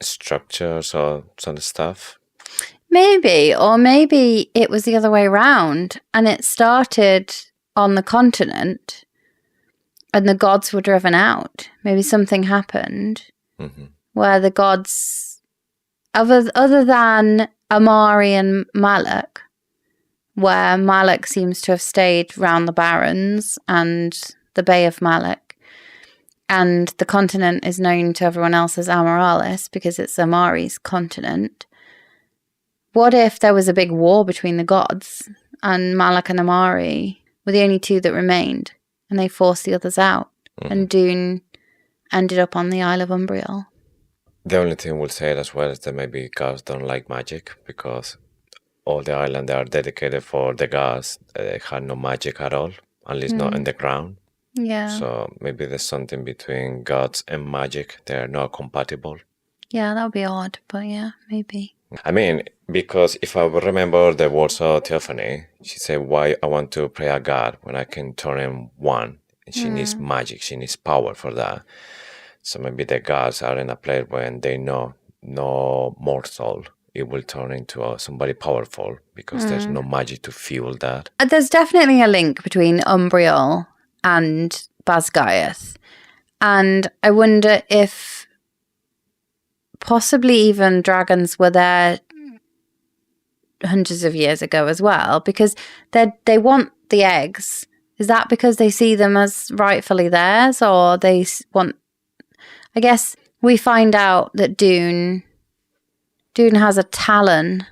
structures or some stuff. Maybe, or maybe it was the other way around, and it started on the continent and the gods were driven out. Maybe something happened where the gods, other than Amari and Malak, where Malak seems to have stayed round the Barrens and the Bay of Malak, and the continent is known to everyone else as Amoralis because it's Amari's continent. What if there was a big war between the gods and Malak and Amari were the only two that remained, and they forced the others out, and Doon ended up on the Isle of Umbriel? The only thing we'll say as well is that maybe gods don't like magic, because all the islands are dedicated for the gods. They had no magic at all, at least not in the ground. Yeah. So maybe there's something between gods and magic. They're not compatible. Yeah, that would be odd, but yeah, maybe. I mean, because if I remember the words of Theophany, she said, why I want to pray a god when I can turn in one? And she needs magic, she needs power for that. So maybe the gods are in a place when they know no mortal, it will turn into somebody powerful, because there's no magic to fuel that. There's definitely a link between Umbriel and Basgaeth. And I wonder if possibly even dragons were there hundreds of years ago as well, because they want the eggs. Is that because they see them as rightfully theirs, or they want... I guess we find out that Dune has a talon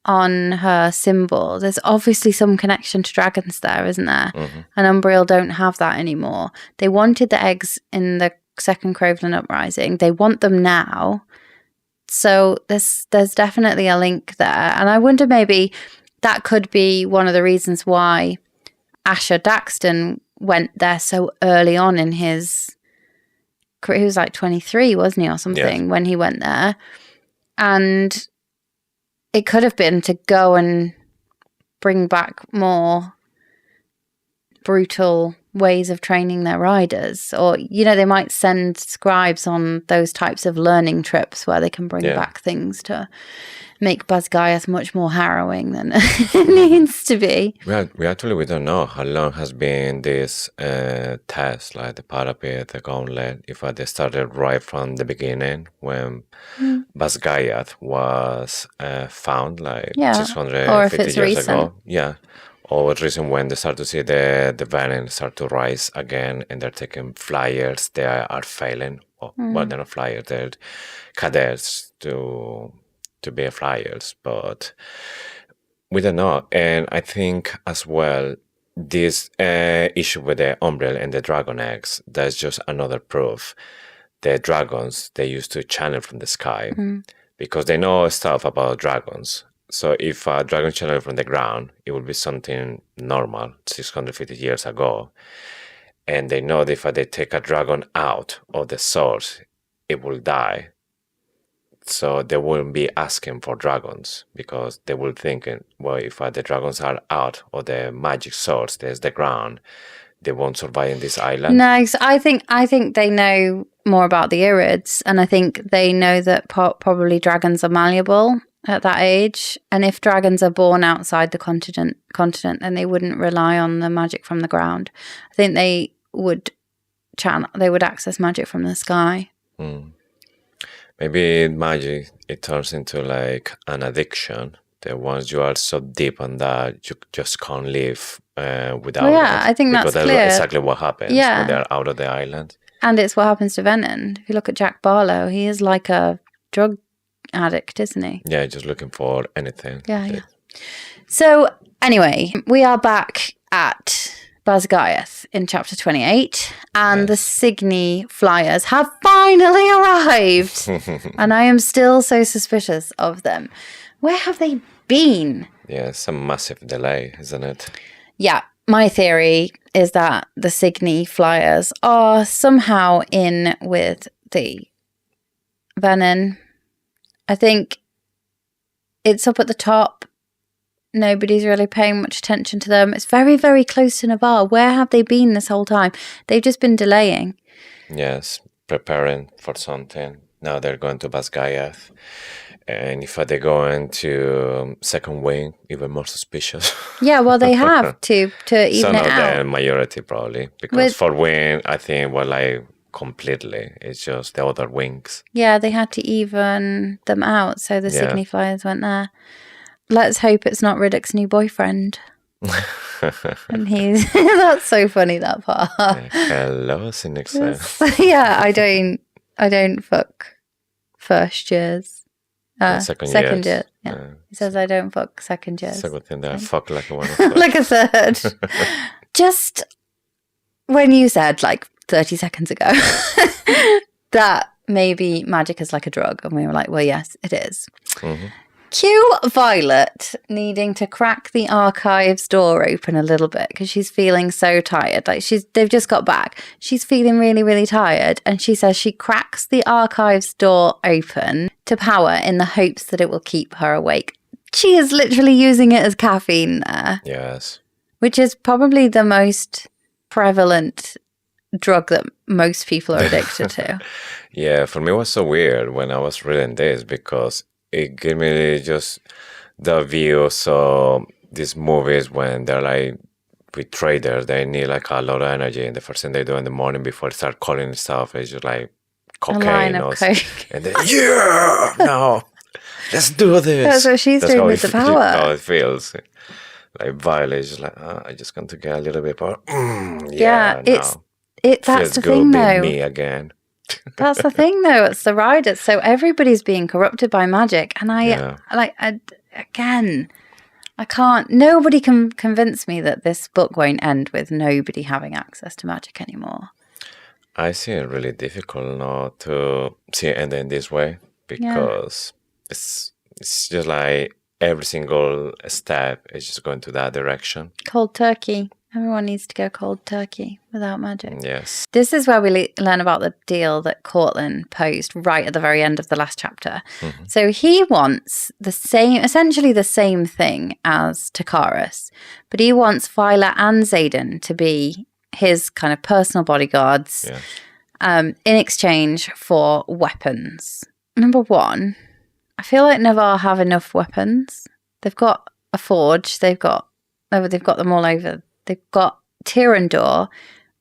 on her symbol. There's obviously some connection to dragons there, isn't there? Mm-hmm. And Umbriel don't have that anymore. They wanted the eggs in the second Courtlyn uprising. They want them now. So there's definitely a link there. And I wonder, maybe that could be one of the reasons why Asher Daxton went there so early on in his career. He was like 23, wasn't he, or something, when he went there. And it could have been to go and bring back more brutal ways of training their riders. Or, they might send scribes on those types of learning trips where they can bring back things to make Basgiath much more harrowing than it needs to be. We don't know how long has been this test, like the parapet, the gauntlet, if they started right from the beginning when Basgiath was found, like 650 years ago. Yeah. Or it's recent when they start to see the Venin start to rise again, and they're taking flyers. They are failing. Well, they're not flyers. They're cadets to be flyers, but we don't know. And I think as well, this issue with the Umbriel and the dragon eggs, that's just another proof. The dragons, they used to channel from the sky because they know stuff about dragons. So if a dragon channel from the ground, it would be something normal 650 years ago. And they know that if they take a dragon out of the source, it will die. So they wouldn't be asking for dragons because they will think, well, if the dragons are out of the magic source, there's the ground, they won't survive in this island. No, I think they know more about the Irids, and I think they know that probably dragons are malleable at that age. And if dragons are born outside the continent, then they wouldn't rely on the magic from the ground. I think they would access magic from the sky. Maybe magic, it turns into like an addiction. That once you are so deep on that, you just can't live without it. I think that's clear. That's exactly what happens when they're out of the island. And it's what happens to Venin. If you look at Jack Barlow, he is like a drug addict, isn't he? Yeah, just looking for anything. Yeah. So anyway, we are back at Basgiath in chapter 28, and the Signet flyers have finally arrived. And I am still so suspicious of them. Where have they been? Yeah, it's a massive delay, isn't it? Yeah, my theory is that the Signet flyers are somehow in with the Venin. I think it's up at the top. Nobody's really paying much attention to them. It's very, very close to Navarre. Where have they been this whole time? They've just been delaying. Yes, preparing for something. Now they're going to Basgiath. And if they go into second wing, even more suspicious. Yeah, well, they have to even so it not out. The majority, probably. Because for wing, I think, completely. It's just the other wings. Yeah, they had to even them out, so the Signet flyers went there. Let's hope it's not Riddick's new boyfriend. And he's... That's so funny, that part. Hello, Signet. Yeah, I don't fuck first years. Second year. Yeah. He says I don't fuck second years. Second thing that I fuck like one. Like a third. Just when you said 30 seconds ago that maybe magic is like a drug, and we were like, well, yes, it is. Mm-hmm. Cue Violet needing to crack the archives door open a little bit because she's feeling so tired. They've just got back. She's feeling really, really tired, and she says she cracks the archives door open to power in the hopes that it will keep her awake. She is literally using it as caffeine there. Yes. Which is probably the most prevalent drug that most people are addicted to. Yeah, for me it was so weird when I was reading this because it gave me just the view. So these movies when they're with traders, they need a lot of energy, and the first thing they do in the morning before they start calling stuff is just cocaine. A line of coke. And then, no. Let's do this. That's what she's doing with the power. How it feels. Like Violet is just like, I just want to get a little bit more. That's feels the good thing, being though. me again. That's the thing, though. It's the riders. So everybody's being corrupted by magic. And I can't, nobody can convince me that this book won't end with nobody having access to magic anymore. I see it really difficult not to see it end in this way because it's just like every single step is just going to that direction. Cold turkey. Everyone needs to go cold turkey without magic. Yes. This is where we learn about the deal that Courtlyn posed right at the very end of the last chapter. Mm-hmm. So he wants essentially the same thing as Takaris, but he wants Violet and Xaden to be his kind of personal bodyguards in exchange for weapons. Number one, I feel like Navarre have enough weapons. They've got a forge. They've got them all over. They've got Tyrandor,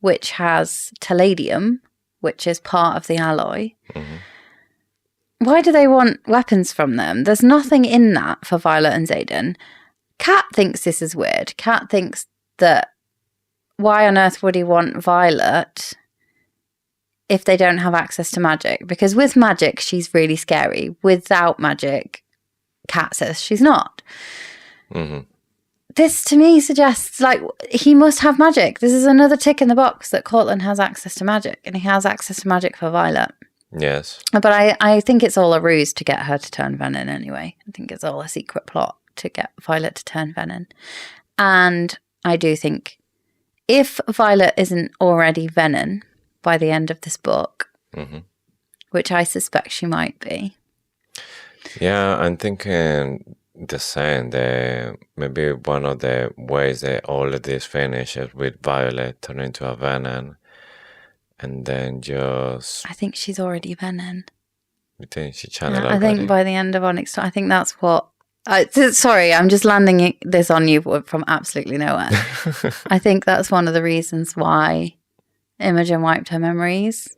which has Palladium, which is part of the alloy. Mm-hmm. Why do they want weapons from them? There's nothing in that for Violet and Xaden. Kat thinks this is weird. Kat thinks that why on earth would he want Violet if they don't have access to magic? Because with magic, she's really scary. Without magic, Kat says she's not. Mm-hmm. This, to me, suggests, like, he must have magic. This is another tick in the box that Courtlyn has access to magic, and he has access to magic for Violet. Yes. But I think it's all a ruse to get her to turn Venin anyway. I think it's all a secret plot to get Violet to turn Venin. And I do think if Violet isn't already Venin by the end of this book, mm-hmm. which I suspect she might be. Yeah, I'm thinking the same. Maybe one of the ways that all of this finishes with Violet turning into a Venin, and then just... I think she's already Venin. You think she channeled already? I think by the end of Onyx Storm, I think that's what... sorry, I'm just landing this on you from absolutely nowhere. I think that's one of the reasons why Imogen wiped her memories,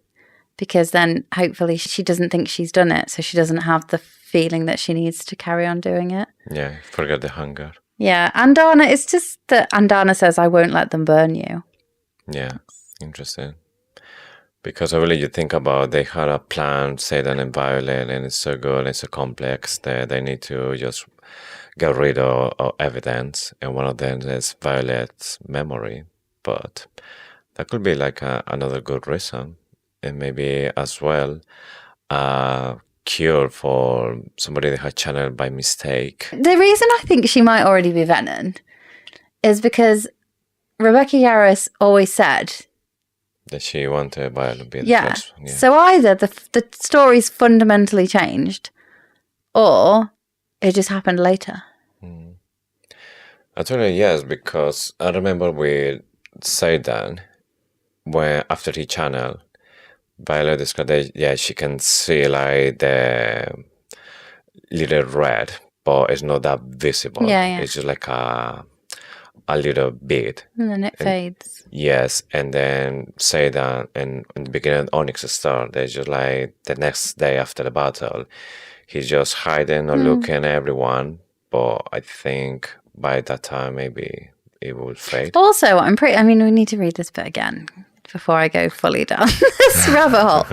because then hopefully she doesn't think she's done it, so she doesn't have the feeling that she needs to carry on doing it. Yeah, forget the hunger. Yeah, Andarna, it's just that Andarna says, I won't let them burn you. Yeah, interesting. Because really you think about they had a plan, Xaden and Violet, and it's so good, it's so complex that they need to just get rid of evidence, and one of them is Violet's memory. But that could be like another good reason, and maybe as well cure for somebody that had channeled by mistake. The reason I think she might already be Venin is because Rebecca Yarros always said that she wanted Violet to be the first one. Yeah. So either the story's fundamentally changed, or it just happened later. Actually, yes, because I remember with Xaden, when after he channeled, Violet described that, she can see like the little red, but it's not that visible. Yeah. It's just like a little bit. And then it fades. Yes, and then Xaden, and in the beginning of Onyx Storm, there's just like the next day after the battle, he's just hiding or looking at everyone, but I think by that time maybe it will fade. Also, we need to read this bit again before I go fully down this rabbit hole.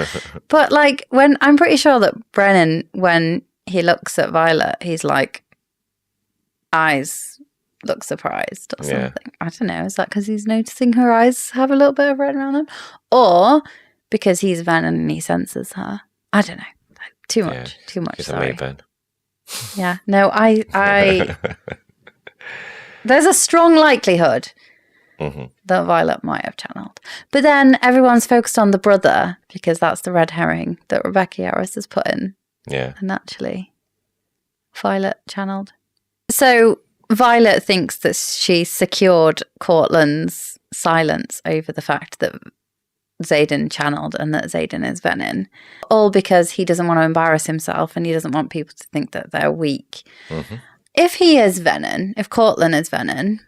But like, I'm pretty sure that Brennan, when he looks at Violet, he's like, eyes look surprised or something. Yeah. I don't know. Is that because he's noticing her eyes have a little bit of red around them? Or because he's Venin and he senses her? I don't know. Too much. He's sorry. a Maven. Yeah. No, I there's a strong likelihood that Violet might have channeled. But then everyone's focused on the brother because that's the red herring that Rebecca Yarros has put in. Yeah. And actually, Violet channeled. So Violet thinks that she secured Courtlyn's silence over the fact that Xaden channeled and that Xaden is Venin. All because he doesn't want to embarrass himself and he doesn't want people to think that they're weak. Mm-hmm. If he is Venin, if Courtlyn is Venin,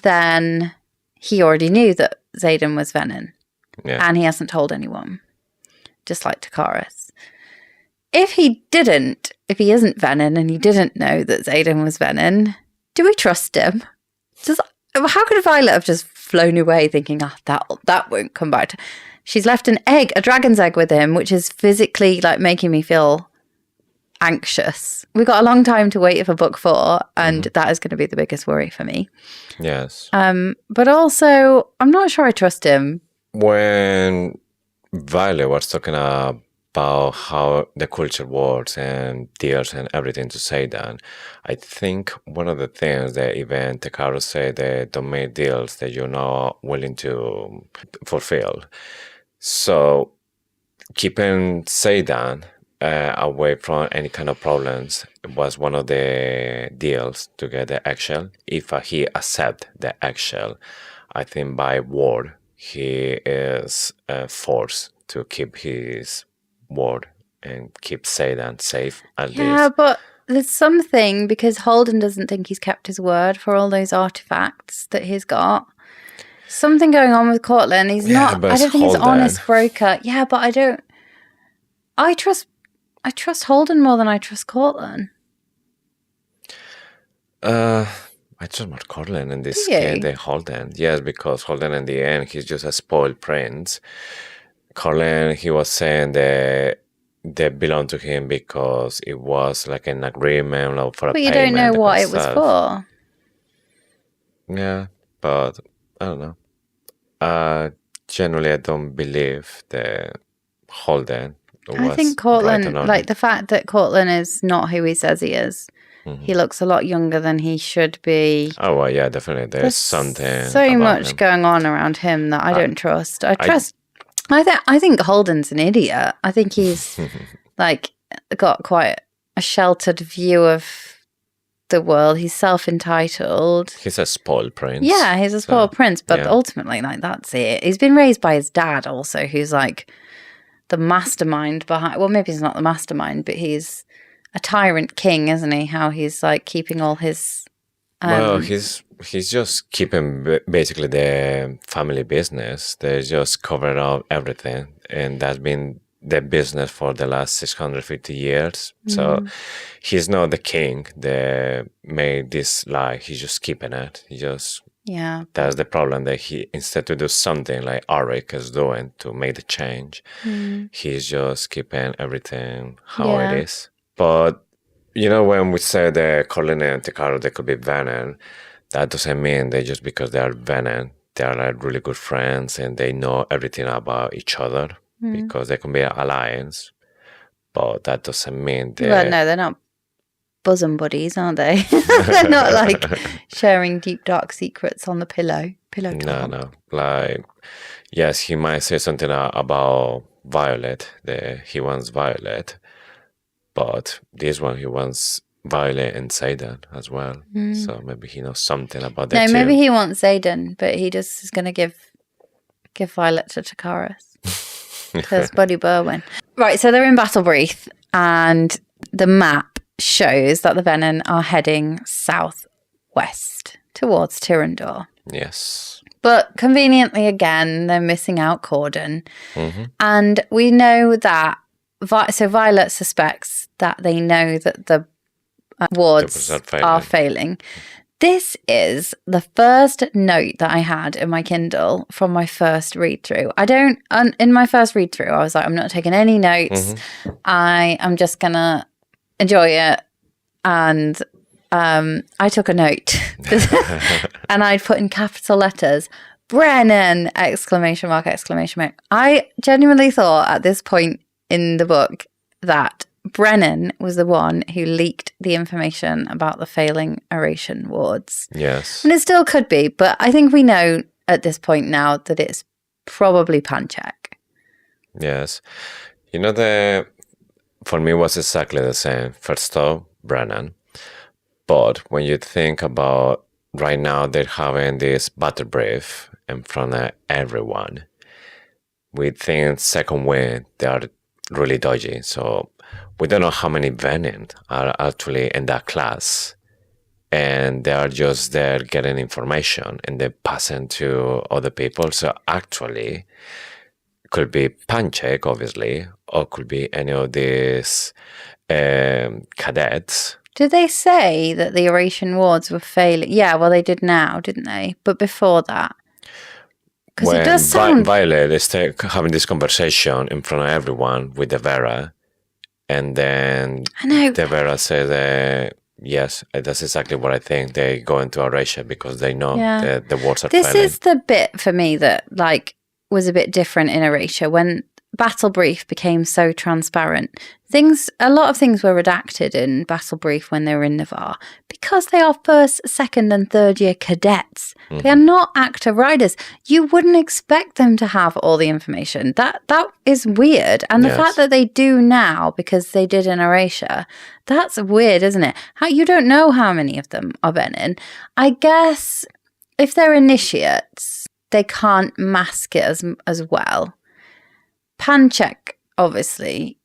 then he already knew that Xaden was Venin. Yeah. And he hasn't told anyone. Just like Takaris. if he isn't Venin and he didn't know that Xaden was Venin, do we trust him? How could Violet have just flown away thinking, that won't come back? She's left a dragon's egg with him, which is physically like making me feel anxious. We've got a long time to wait for book 4, and that is going to be the biggest worry for me. Yes. But also, I'm not sure I trust him. When Violet was talking about how the culture works and deals and everything to Xaden, I think one of the things that even Tekaro said, they don't make deals that you're not willing to fulfill. So keeping Xaden away from any kind of problems was one of the deals to get the eggshell. If he accepts the eggshell, I think by word he is forced to keep his word and keep Xaden safe at least. Yeah, but there's something, because Holden doesn't think he's kept his word for all those artifacts that he's got. Something going on with Courtlyn. I don't think he's an honest broker. Yeah, but I trust Holden more than I trust Courtlyn. I trust more Courtlyn in this case than Holden. Yes, because Holden in the end, he's just a spoiled prince. Courtlyn, he was saying that they belonged to him because it was like an agreement for a payment. But you don't know what it was for. Yeah, but I don't know. Generally, I don't believe that Holden was I think Courtlyn, like the fact that Courtlyn is not who he says he is. He looks a lot younger than he should be. Oh, well, yeah, definitely. There's something so much him. going on around him that I don't trust. I think Holden's an idiot. I think he's like got quite a sheltered view of the world. He's self-entitled. He's a spoiled prince. Yeah, he's a spoiled prince, but ultimately, like, that's it. He's been raised by his dad also, who's like the mastermind behind, well, maybe he's not the mastermind, but he's a tyrant king, isn't he? How he's like keeping all his well, he's just keeping basically the family business. They're just covering up everything, and that's been the business for the last 650 years. So he's not the king that made this lie. He's just keeping it. That's the problem, that he, instead to do something like Arik is doing to make the change, he's just keeping everything how it is. But you know, when we say that Courtlyn and Tekaro, they could be Venin, that doesn't mean that just because they are Venin, they are like really good friends and they know everything about each other, because they can be an alliance. But that doesn't mean that... Well, no, they're not bosom buddies, are they? They're not like sharing deep, dark secrets on the pillow talk. No. Like, yes, he might say something about Violet, that he wants Violet. But this one, he wants Violet and Xaden as well. So maybe he knows something about that. No, maybe he wants Xaden, but he just is going to give Violet to Takaris. Because Bodhi Berwin. Right, so they're in Battle Breath, and the map shows that the Venin are heading southwest towards Tyrrendor. Yes. But conveniently, again, they're missing out Corden. And we know that, so Violet suspects that they know that the wards are failing. This is the first note that I had in my Kindle from my first read through. In my first read through, I was like, I'm not taking any notes. I am just going to enjoy it. And I took a note and I'd put in capital letters, Brennan, exclamation mark. I genuinely thought at this point in the book that Brennan was the one who leaked the information about the failing oration wards. Yes. And it still could be, but I think we know at this point now that it's probably Panchek. Yes. You know, for me, it was exactly the same. First off, Brennan. But when you think about right now, they're having this battle brief in front of everyone. We think second wind, they are really dodgy. So we don't know how many Venin are actually in that class. And they are just there getting information and they passing to other people. So actually, could be Panchek, obviously, or could be any of these cadets. Did they say that the Eurasian wards were failing? Yeah, well, they did now, didn't they? But before that. Because it does sound... Violet is having this conversation in front of everyone with the Vera, and then the Vera says, yes, that's exactly what I think. They go into Eurasia because they know the wards are failing. This is the bit for me that was a bit different in Eurasia when Battle Brief became so transparent. A lot of things were redacted in Battle Brief when they were in Navarre because they are first, second, and third year cadets. Mm-hmm. They are not active riders. You wouldn't expect them to have all the information. That is weird. And the fact that they do now because they did in Eurasia, that's weird, isn't it? You don't know how many of them are Venin. I guess if they're initiates, they can't mask it as well. Panchek obviously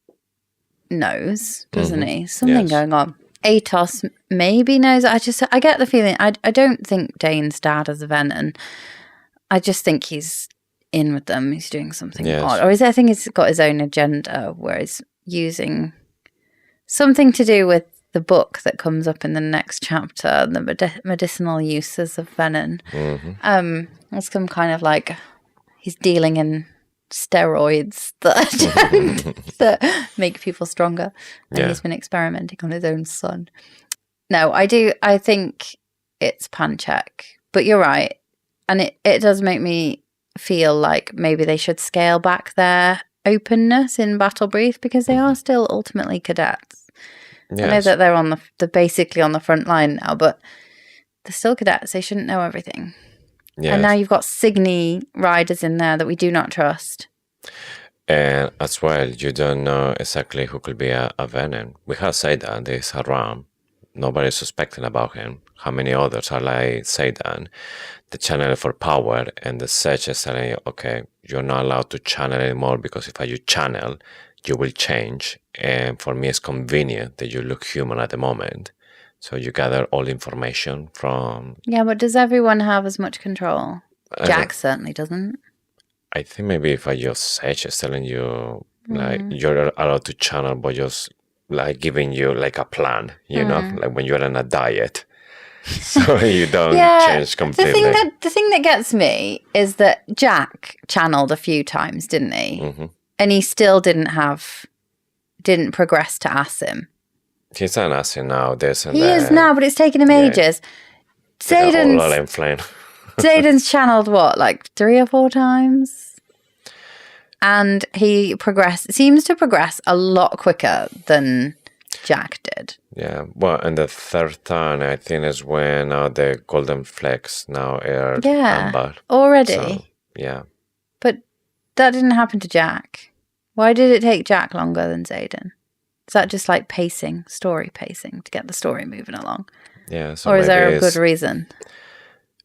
knows, doesn't he? Something going on. Atos maybe knows. I get the feeling. I don't think Dain's dad is a Venin. I just think he's in with them. He's doing something odd, or I think he's got his own agenda where he's using something to do with the book that comes up in the next chapter, the medicinal uses of Venin. It's some kind of he's dealing in steroids that make people stronger, and he's been experimenting on his own son. No, I think it's Panchek, but you're right, and it does make me feel like maybe they should scale back their openness in Battle Brief because they are still ultimately cadets. I know that they're basically on the front line now, but they're still cadets. They shouldn't know everything. Yes. And now you've got Signy riders in there that we do not trust. And as well, you don't know exactly who could be a Venin. We have Xaden, this around. Nobody's suspecting about him. How many others are like Xaden? The channel for power, and the search is telling you, okay, you're not allowed to channel anymore because if you channel, you will change. And for me, it's convenient that you look human at the moment. So you gather all information from... Yeah, but does everyone have as much control? Jack certainly doesn't. I think maybe if I just search, it's telling you, you're allowed to channel, but just, giving you, a plan, you know? Like when you're on a diet. So you don't change completely. The thing that gets me is that Jack channeled a few times, didn't he? Mm-hmm. And he still didn't progress to Asim. He's an Asim now. He is now, but it's taken him ages. Xaden's channeled what, 3 or 4 times? And he seems to progress a lot quicker than Jack did. Yeah, well, and the third time, I think, is when the golden flecks now are amber. Already? So, yeah. But that didn't happen to Jack. Why did it take Jack longer than Xaden? Is that just story pacing to get the story moving along? Yeah. So or is there a good reason?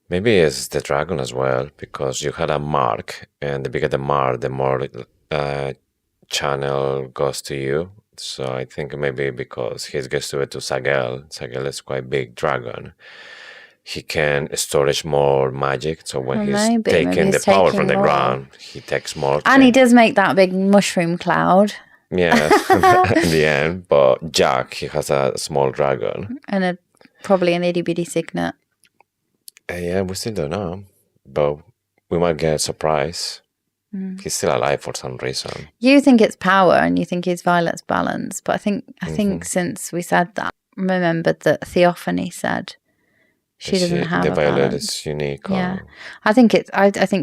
Maybe it's the dragon as well, because you had a mark, and the bigger the mark, the more channel goes to you. So I think maybe because he gets to Sagel. Sagel is quite big dragon. He can storage more magic. So when he's taking the power from the ground, he takes more. And he does make that big mushroom cloud. Yeah, in the end. But Jack, he has a small dragon. And probably an itty bitty signet. Yeah, we still don't know. But we might get a surprise. He's still alive for some reason. You think it's power and you think he's Violet's balance. But I think since we said that, remembered that Theophany said she doesn't have a Violet balance. Is unique. Yeah. I think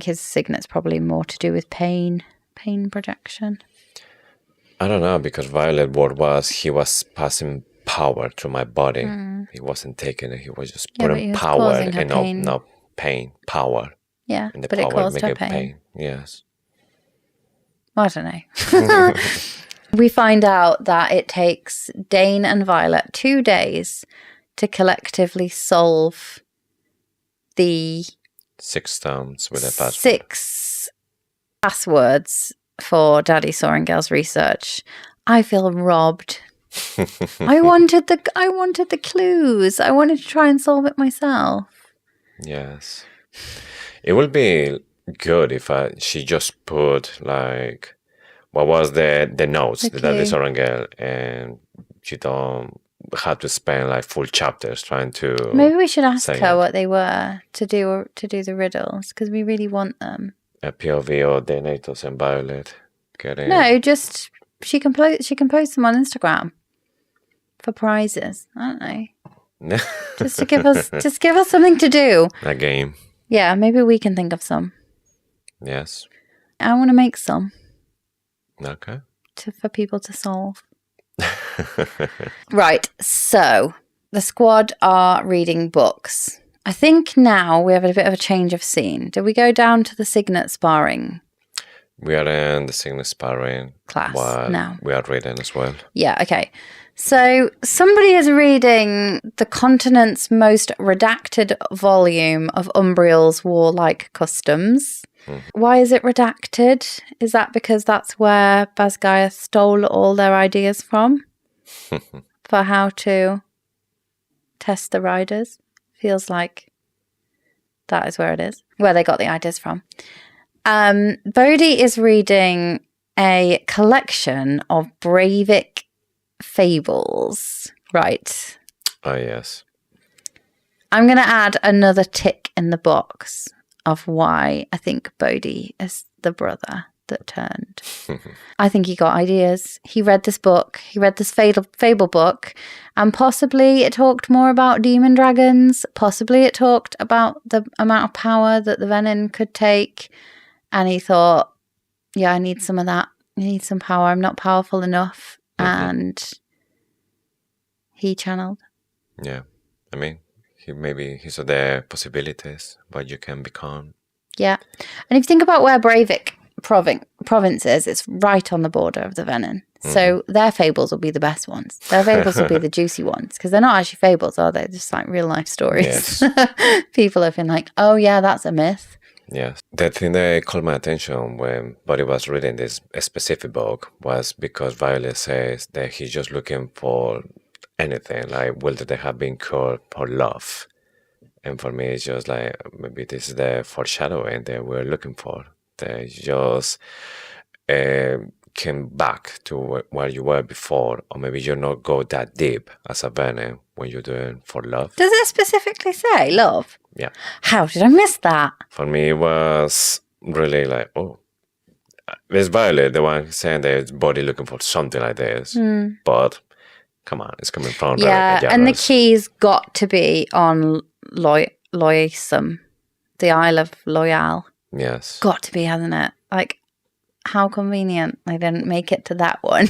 his signet's probably more to do with pain projection. I don't know, because Violet word he was passing power through my body. He wasn't taking it. He was just putting power and not pain. Power. Yeah, and the but power it caused her pain. Yes. I don't know. We find out that it takes Dain and Violet 2 days to collectively solve the 6 stones with a password. 6 passwords for Daddy Sorrengail's research. I feel robbed. I wanted the clues. I wanted to try and solve it myself. Yes. It would be good if she just put what was the notes, The the Daddy key. Sorrengail, and you don't have to spend like full chapters trying to. Maybe we should ask say her it. what they were to do the riddles, because we really want them. A POV or Dainatos and Violet getting. No, just she can post them on Instagram for prizes. I don't know. Just to give us something to do. A game. Yeah, maybe we can think of some. Yes. I want to make some Okay. for people to solve. Right, so the squad are reading books. I think now we have a bit of a change of scene. Did we go down to the signet sparring? We are in the signet sparring Class while now. we are reading as well. Yeah, okay. So somebody is reading the continent's most redacted volume of Umbriel's warlike customs. Why is it redacted? Is that because that's where Basgaia stole all their ideas from? For how to test the riders? Feels like that is where it is. Where they got the ideas from. Bodhi is reading a collection of Breivik fables. Right. Oh, yes. I'm going to add another tick in the box of why I think Bodhi is the brother that turned. I think he got ideas. He read this book. He read this fable book, and possibly it talked more about demon dragons. Possibly it talked about the amount of power that the Venin could take. And he thought, yeah, I need some of that. I need some power. I'm not powerful enough. And he channeled. Yeah. I mean, he saw the possibilities, what you can become. Yeah. And if you think about where Breivik province is, it's right on the border of the Venin. So their fables will be the best ones. Their fables will be the juicy ones, because they're not actually fables, are they? They're just like real life stories. Yes. People have been like, oh yeah, that's a myth. Yes. The thing that caught my attention when Bodhi was reading this specific book was because Violet says that he's just looking for anything, like whether they have been called for love. And for me, it's just like, maybe this is the foreshadowing that we're looking for. That just came back to where you were before, or maybe you're not go that deep as a Venin when you're doing for love. Does it specifically say love? Yeah. How did I miss that? For me, it was really like, oh, it's Violet, the one saying that it's Bodhi looking for something like this. But come on, it's coming from Yeah, Rebecca and the Jarvis. key's got to be on Loyalsome, the Isle of Loyal. Yes. Got to be, hasn't it? Like, how convenient they didn't make it to that one.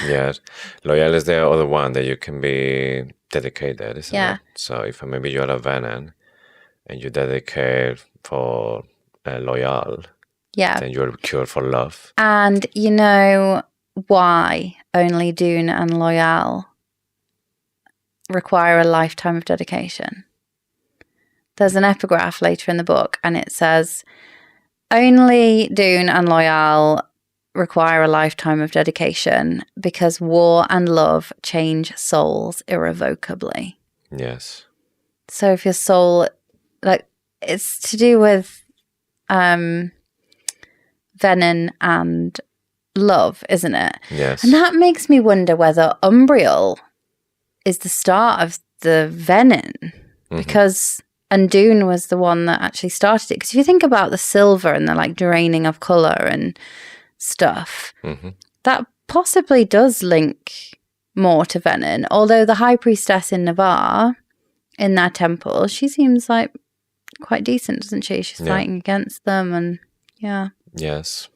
Yes. Loyal is the other one that you can be dedicated, isn't Yeah. it? So if maybe you're a Venin and you dedicate for Loyal, Yeah. then you're cured for love. And you know why only Dune and Loyal require a lifetime of dedication? There's an epigraph later in the book, and it says, only Dune and Loyal require a lifetime of dedication because war and love change souls irrevocably. Yes. So if your soul, like, it's to do with Venin and love, isn't it? Yes. And that makes me wonder whether Umbriel is the start of the Venin, because and Dune was the one that actually started it. Because if you think about the silver and the like draining of colour and stuff, that possibly does link more to Venin. Although the High Priestess in Navarre, in their temple, she seems like quite decent, doesn't she? She's fighting against them, and yeah. Yes.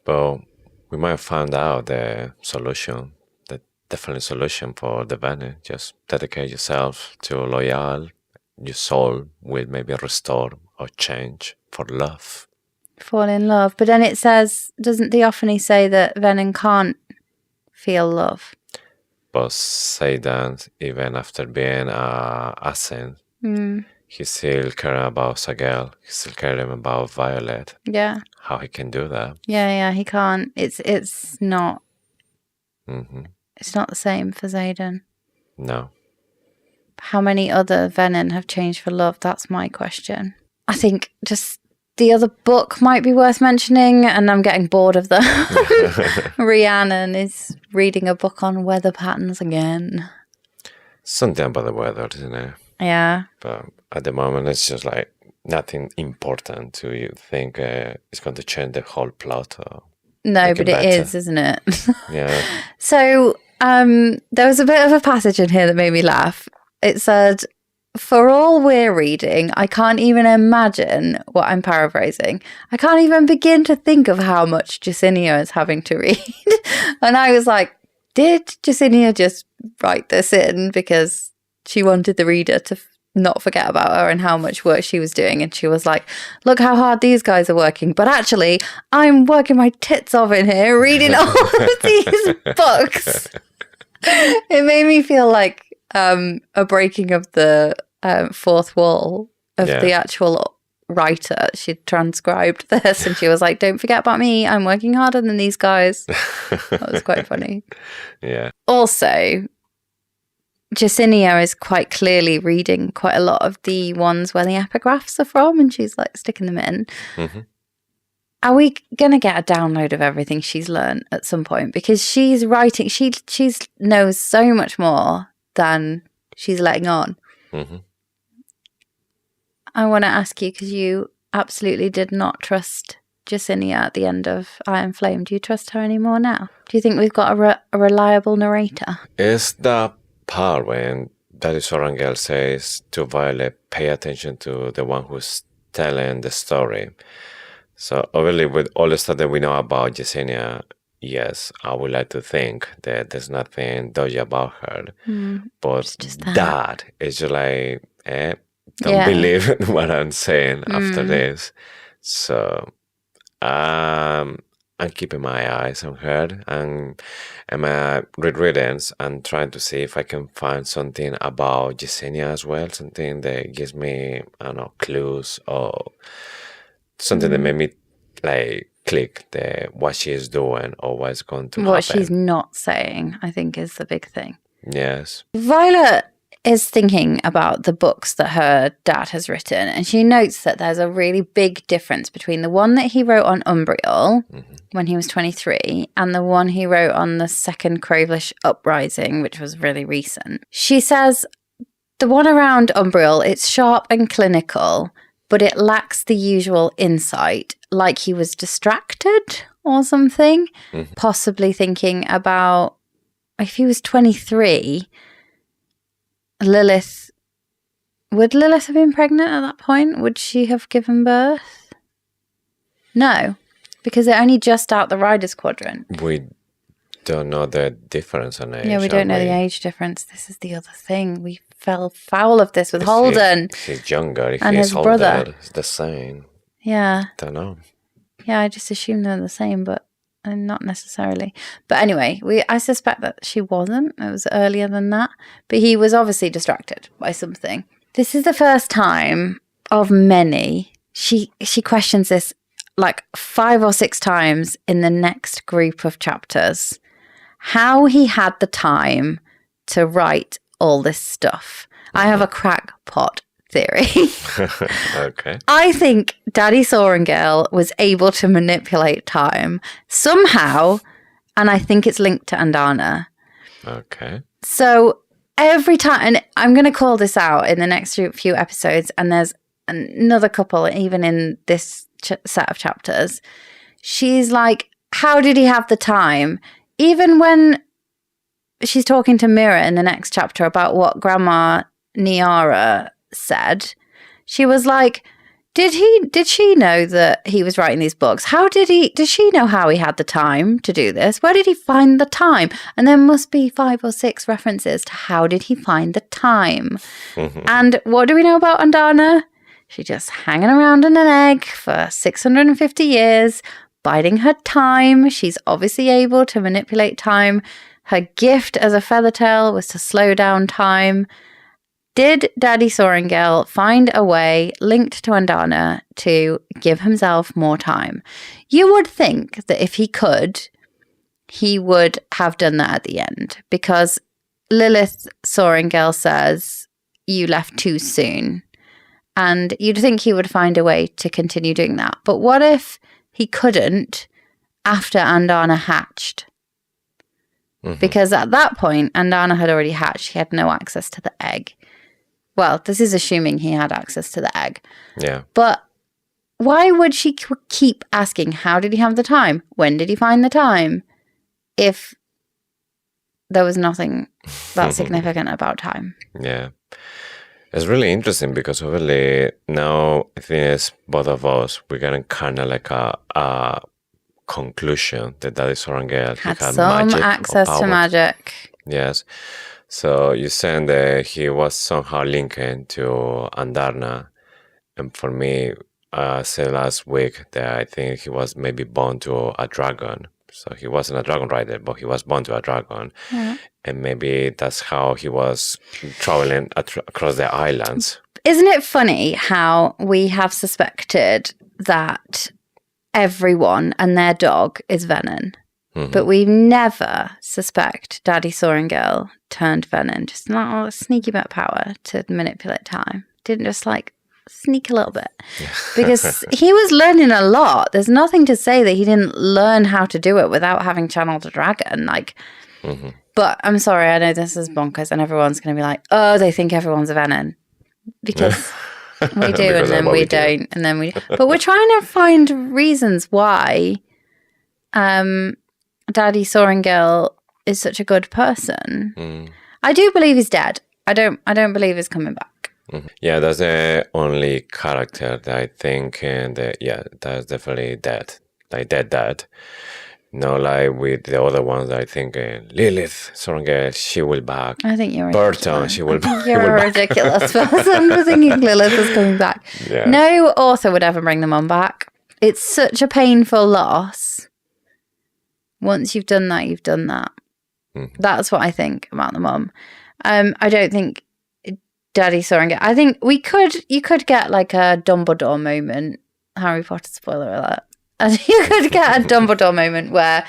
But we might have found out the solution, the definite solution for the Venin. Just dedicate yourself to Loyal. Your soul will maybe restore or change for love. Fall in love. But then it says, doesn't Theophany say that Venin can't feel love? But Xaden, even after being a saint, he still caring about Sorrengail. He still caring about Violet. Yeah. How he can do that? Yeah, he can't. It's not. It's not the same for Xaden. No. How many other Venin have changed for love? That's my question. I think just the other book might be worth mentioning, and I'm getting bored of them. Rhiannon is reading a book on weather patterns again. Something about the weather, isn't it? Yeah. But at the moment, it's just like nothing important to you think it's going to change the whole plot. Or no, but it better. is, isn't it? Yeah. So there was a bit of a passage in here that made me laugh. It said, "For all we're reading, I can't even imagine," what I'm paraphrasing, "I can't even begin to think of how much Jacinia is having to read." And I was like, did Jacinia just write this in because she wanted the reader to not forget about her and how much work she was doing? And she was like, look how hard these guys are working, but actually I'm working my tits off in here reading all of these books. It made me feel like a breaking of the fourth wall of the actual writer. She transcribed this and she was like, don't forget about me, I'm working harder than these guys. That was quite funny. Yeah. Also, Jacinia is quite clearly reading quite a lot of the ones where the epigraphs are from, and she's like sticking them in. Mm-hmm. Are we going to get a download of everything she's learned at some point? Because she's writing, she knows so much more than she's letting on. Mm-hmm. I want to ask you, because you absolutely did not trust Jacinia at the end of Iron Flame. Do you trust her anymore now? Do you think we've got a reliable narrator? Is the part when Daddy Sorrengail says to Violet, pay attention to the one who's telling the story. So obviously with all the stuff that we know about Jacinia, yes, I would like to think that there's nothing dodgy about her. But that is just like, don't believe what I'm saying after this. So I'm keeping my eyes on her and my rereadings and trying to see if I can find something about Jacinia as well, something that gives me, I don't know, clues or something that made me like click what she is doing or what's going to happen. What she's not saying, I think, is the big thing. Yes. Violet is thinking about the books that her dad has written, and she notes that there's a really big difference between the one that he wrote on Umbriel when he was 23 and the one he wrote on the Second Crovelish Uprising, which was really recent. She says the one around Umbriel, it's sharp and clinical, but it lacks the usual insight, like he was distracted or something, possibly thinking about if he was 23... would Lilith have been pregnant at that point? Would she have given birth? No, because they're only just out the Riders Quadrant. We don't know the difference in age. Yeah, we don't know the age difference. This is the other thing. We fell foul of this with Holden. He's younger. If and he's his older, brother. it's the same. Yeah. Don't know. Yeah, I just assumed they're the same, but not necessarily. But anyway, I suspect that she wasn't. It was earlier than that. But he was obviously distracted by something. This is the first time of many. She questions this like 5 or 6 times in the next group of chapters. How he had the time to write all this stuff. I have a crackpot theory. Okay. I think Daddy Sorrengail was able to manipulate time somehow, and I think it's linked to Andarna. Okay. So every time, and I'm going to call this out in the next few episodes, and there's another couple even in this set of chapters, she's like, how did he have the time? Even when she's talking to Mira in the next chapter about what Grandma Niara said, she was like, did she know that he was writing these books? Did she know how he had the time to do this? Where did he find the time? And there must be 5 or 6 references to how did he find the time. And what do we know about Andarna? She's just hanging around in an egg for 650 years, biding her time. She's obviously able to manipulate time. Her gift as a feathertail was to slow down time. Did Daddy Sorrengail find a way linked to Andarna to give himself more time? You would think that if he could, he would have done that at the end, because Lilith Sorrengail says, you left too soon. And you'd think he would find a way to continue doing that. But what if he couldn't after Andarna hatched? Because at that point, Andarna had already hatched. He had no access to the egg. Well, this is assuming he had access to the egg. Yeah. But why would she keep asking, how did he have the time? When did he find the time? If there was nothing that significant about time. Yeah. It's really interesting because obviously now I think it's both of us, we're getting kind of like a conclusion that Daddy Sorrengail Had had some magic access or to power. magic. Yes. So you're saying that he was somehow linked to Andarna. And for me, I said last week that I think he was maybe born to a dragon. So he wasn't a dragon rider, but he was born to a dragon. Yeah. And maybe that's how he was traveling across the islands. Isn't it funny how we have suspected that everyone and their dog is Venin? But we never suspect Daddy Sorrengail turned Venin. Just not a sneaky bit of power to manipulate time. Didn't just like sneak a little bit. Because he was learning a lot. There's nothing to say that he didn't learn how to do it without having channeled a dragon. Like, but I'm sorry, I know this is bonkers and everyone's going to be like, oh, they think everyone's a Venin. Because we do and then we don't. And then we, but we're trying to find reasons why Daddy Sorrengail is such a good person. I do believe he's dead. I don't believe he's coming back. Yeah, that's the only character that I think, and that's definitely dead, like dead. No, like with the other ones, I think Lilith Sorrengail, she will back. I think you're Burton, she will back. You're a ridiculous person for thinking Lilith is coming back. Yeah. No author would ever bring the mum back. It's such a painful loss. Once you've done that, you've done that. That's what I think about the mum. I don't think Daddy Sorrengail. I think you could get like a Dumbledore moment. Harry Potter spoiler alert. And you could get a Dumbledore moment where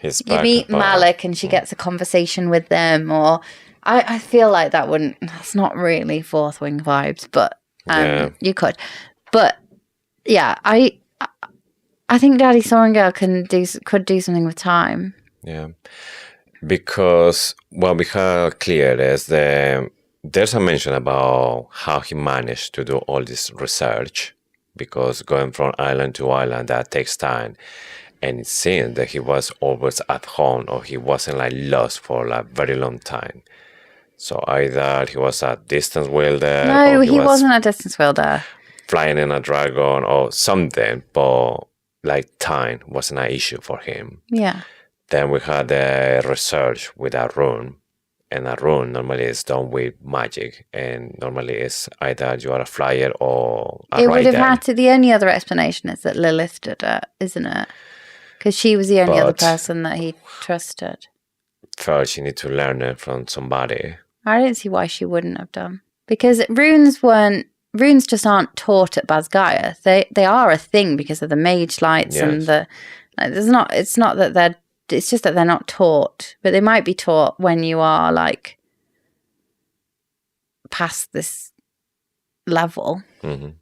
you meet Malik and she gets a conversation with them, or I feel like that's not really Fourth Wing vibes, but you could. But yeah, I think Daddy Sorrengail could do something with time. Yeah, because what became clear is there's a mention about how he managed to do all this research, because going from island to island, that takes time. And it seems that he was always at home, or he wasn't like lost for a very long time. So either he was a distance wielder. No, he wasn't a distance wielder. Flying in a dragon or something, but like time wasn't an issue for him. Yeah. Then we had the research with a rune. And a rune normally is done with magic, and normally it's either you are a flyer or a rider. It would have had to. The only other explanation is that Lilith did it, isn't it? Because she was the only other person that he trusted. First, you need to learn it from somebody. I don't see why she wouldn't have done. Because runes just aren't taught at Basgiath. They are a thing because of the mage lights and the. It's just that they're not taught, but they might be taught when you are like past this level.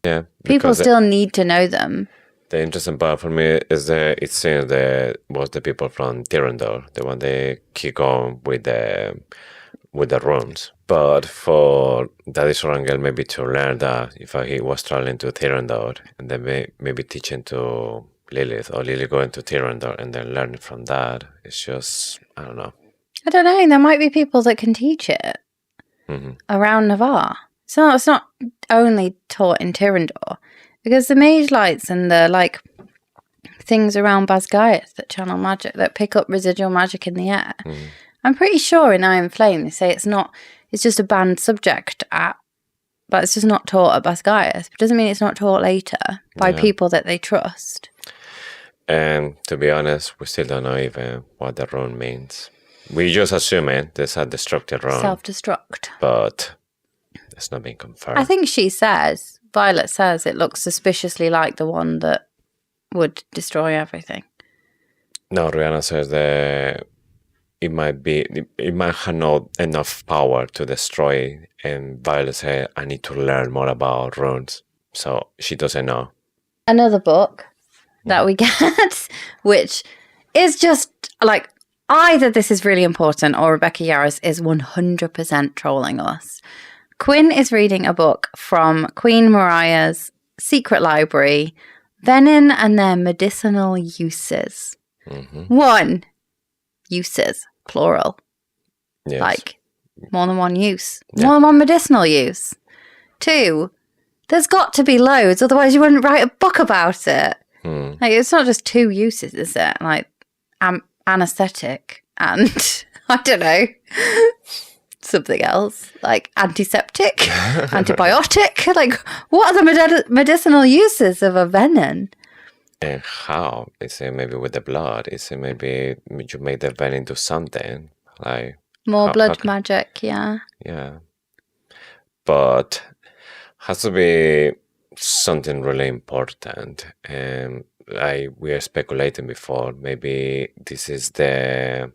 Yeah, people still need to know them. The interesting part for me is that it seems that was the people from Tyrrendor, the one they kick on with the runes. But for Daddy Sorrengail maybe to learn that, if he was traveling to Tyrrendor and then maybe teaching to Lilith, or Lilith going to Tyrrendor and then learning from that, it's just, I don't know. I don't know. There might be people that can teach it around Navarre. So it's not only taught in Tyrrendor, because the mage lights and the like things around Basgiath that channel magic, that pick up residual magic in the air. I'm pretty sure in Iron Flame they say it's just a banned subject but it's just not taught at Basgiath. It doesn't mean it's not taught later by people that they trust. And to be honest, we still don't know even what the rune means. We just assume there's a destructive rune. Self-destruct. But it's not being confirmed. I think Violet says it looks suspiciously like the one that would destroy everything. No, Rihanna says that it might have not enough power to destroy, and Violet said, I need to learn more about runes. So she doesn't know. Another book that we get, which is just like, either this is really important or Rebecca Yarros is 100% trolling us. Quinn is reading a book from Queen Mariah's secret library, Venin and their medicinal uses. One, uses, plural. Yes. Like, more than one use. Yeah. More than one medicinal use. Two, there's got to be loads, otherwise you wouldn't write a book about it. Like, it's not just 2 uses, is it? Like, anesthetic and, I don't know, something else. Like, antiseptic, antibiotic. Like, what are the medicinal uses of a venin? And how? Is it maybe with the blood? Is it maybe you make the venin do something? Like More blood magic, yeah. Yeah. But has to be something really important. We are speculating before, maybe this is the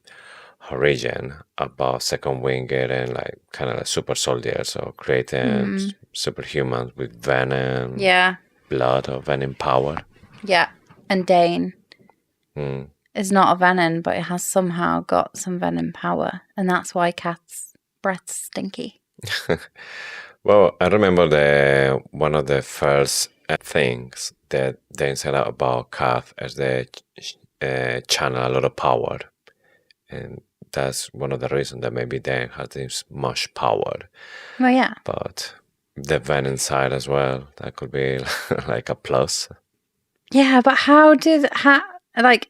origin about second winged and like kind of like super soldiers or creating superhumans with venom, blood or venom power. Yeah, and Dain is not a venin, but it has somehow got some venom power, and that's why Cat's breath's stinky. Well, I remember one of the first things that they said out about Cat as they channel a lot of power, and that's one of the reasons that maybe they have this much power. Well, yeah. But the venom side as well, that could be like a plus. Yeah, but like,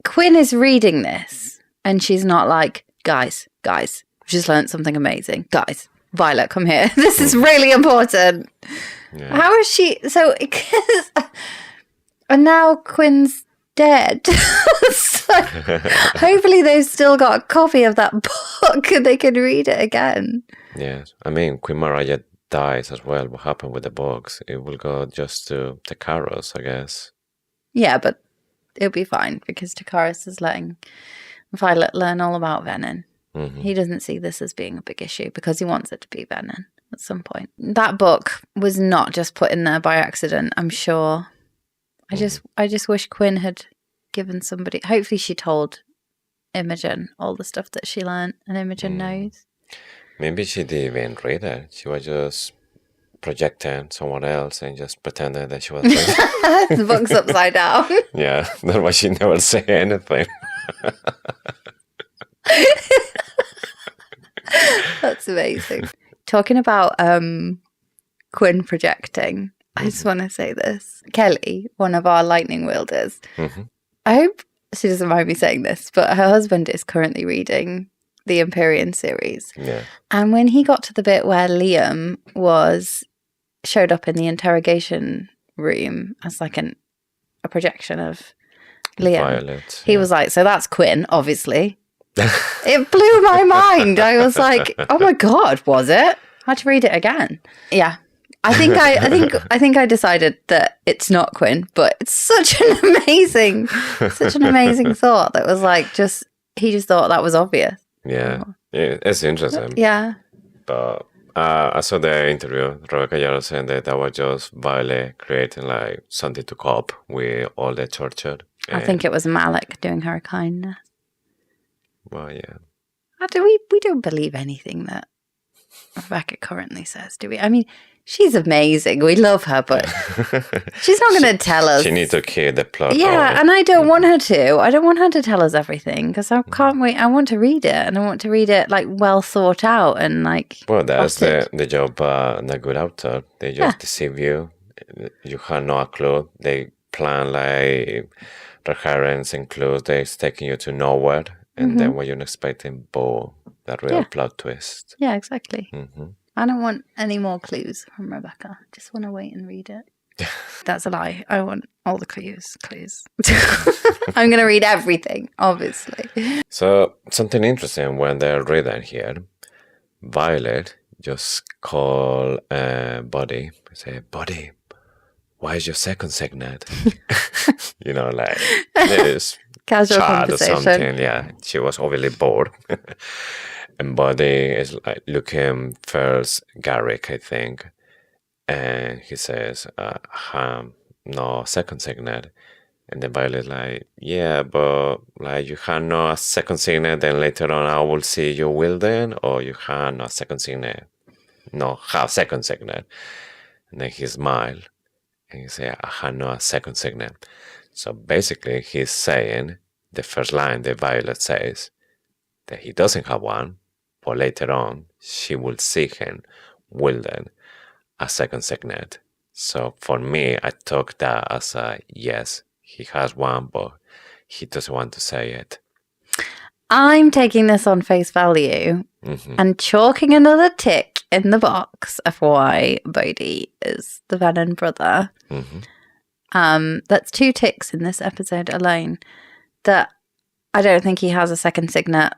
Quinn is reading this and she's not like, guys, we've just learned something amazing. Guys, Violet, come here. This is really important. Yeah. How is she? So, and now Quinn's dead. So hopefully they've still got a copy of that book and they can read it again. Yes. I mean, Queen Mariah dies as well. What happened with the books? It will go just to Takaros, I guess. Yeah, but it'll be fine because Takaros is letting Violet learn all about Venin. He doesn't see this as being a big issue because he wants it to be Venin at some point. That book was not just put in there by accident, I'm sure. I just wish Quinn had given somebody... Hopefully she told Imogen all the stuff that she learned and Imogen knows. Maybe she didn't even read it. She was just projecting someone else and just pretending that she was reading. The book's upside down. Yeah, that's why she never say anything. That's amazing. Talking about Quinn projecting, I just want to say this. Kelly, one of our lightning wielders, I hope she doesn't mind me saying this, but her husband is currently reading the Empyrean series. Yeah. And when he got to the bit where Liam showed up in the interrogation room as like a projection of Liam, Violet, he was like, so that's Quinn, obviously. It blew my mind. I was like, oh my God, was it? I had to read it again. Yeah. I think I decided that it's not Quinn, but it's such an amazing thought that was like he just thought that was obvious. Yeah, it's interesting. Yeah. But I saw the interview, Rebecca Yarros saying that was just Violet creating like something to cope with all the torture. I think it was Malik doing her a kindness. Well, yeah. We don't believe anything that Rebecca currently says, do we? I mean, she's amazing. We love her, but she's not going to tell us. She needs to keep the plot. Yeah, and I don't want her to. I don't want her to tell us everything because I can't wait. I want to read it, and I want to read it like well thought out and like. Well, that's the job of a good author. They just deceive you. You have no clue. They plan like recurrence and clues. They're taking you to nowhere. And then when you're expecting, boom, that real plot twist. Yeah, exactly. I don't want any more clues from Rebecca. I just want to wait and read it. That's a lie. I want all the clues. I'm going to read everything, obviously. So, something interesting when they're reading here, Violet just call Bodhi. Say, Bodhi, why is your second signet? You know, like this casual child conversation. Or something. Yeah, she was obviously bored. And Bodhi is like looking first Garrick, I think. And he says, no second signet. And then Violet's like, yeah, but like you had no a second signet, then later on I will see you wielding, or you had no second signet, no have second signet. And then he smiled and he said, I had no a second signet. So basically he's saying the first line that Violet says that he doesn't have one, but later on she will see him wielding a second signet. So for me, I took that as a yes, he has one, but he doesn't want to say it. I'm taking this on face value and chalking another tick in the box of why Bodhi is the Venin brother. That's 2 ticks in this episode alone. That I don't think he has a second signet.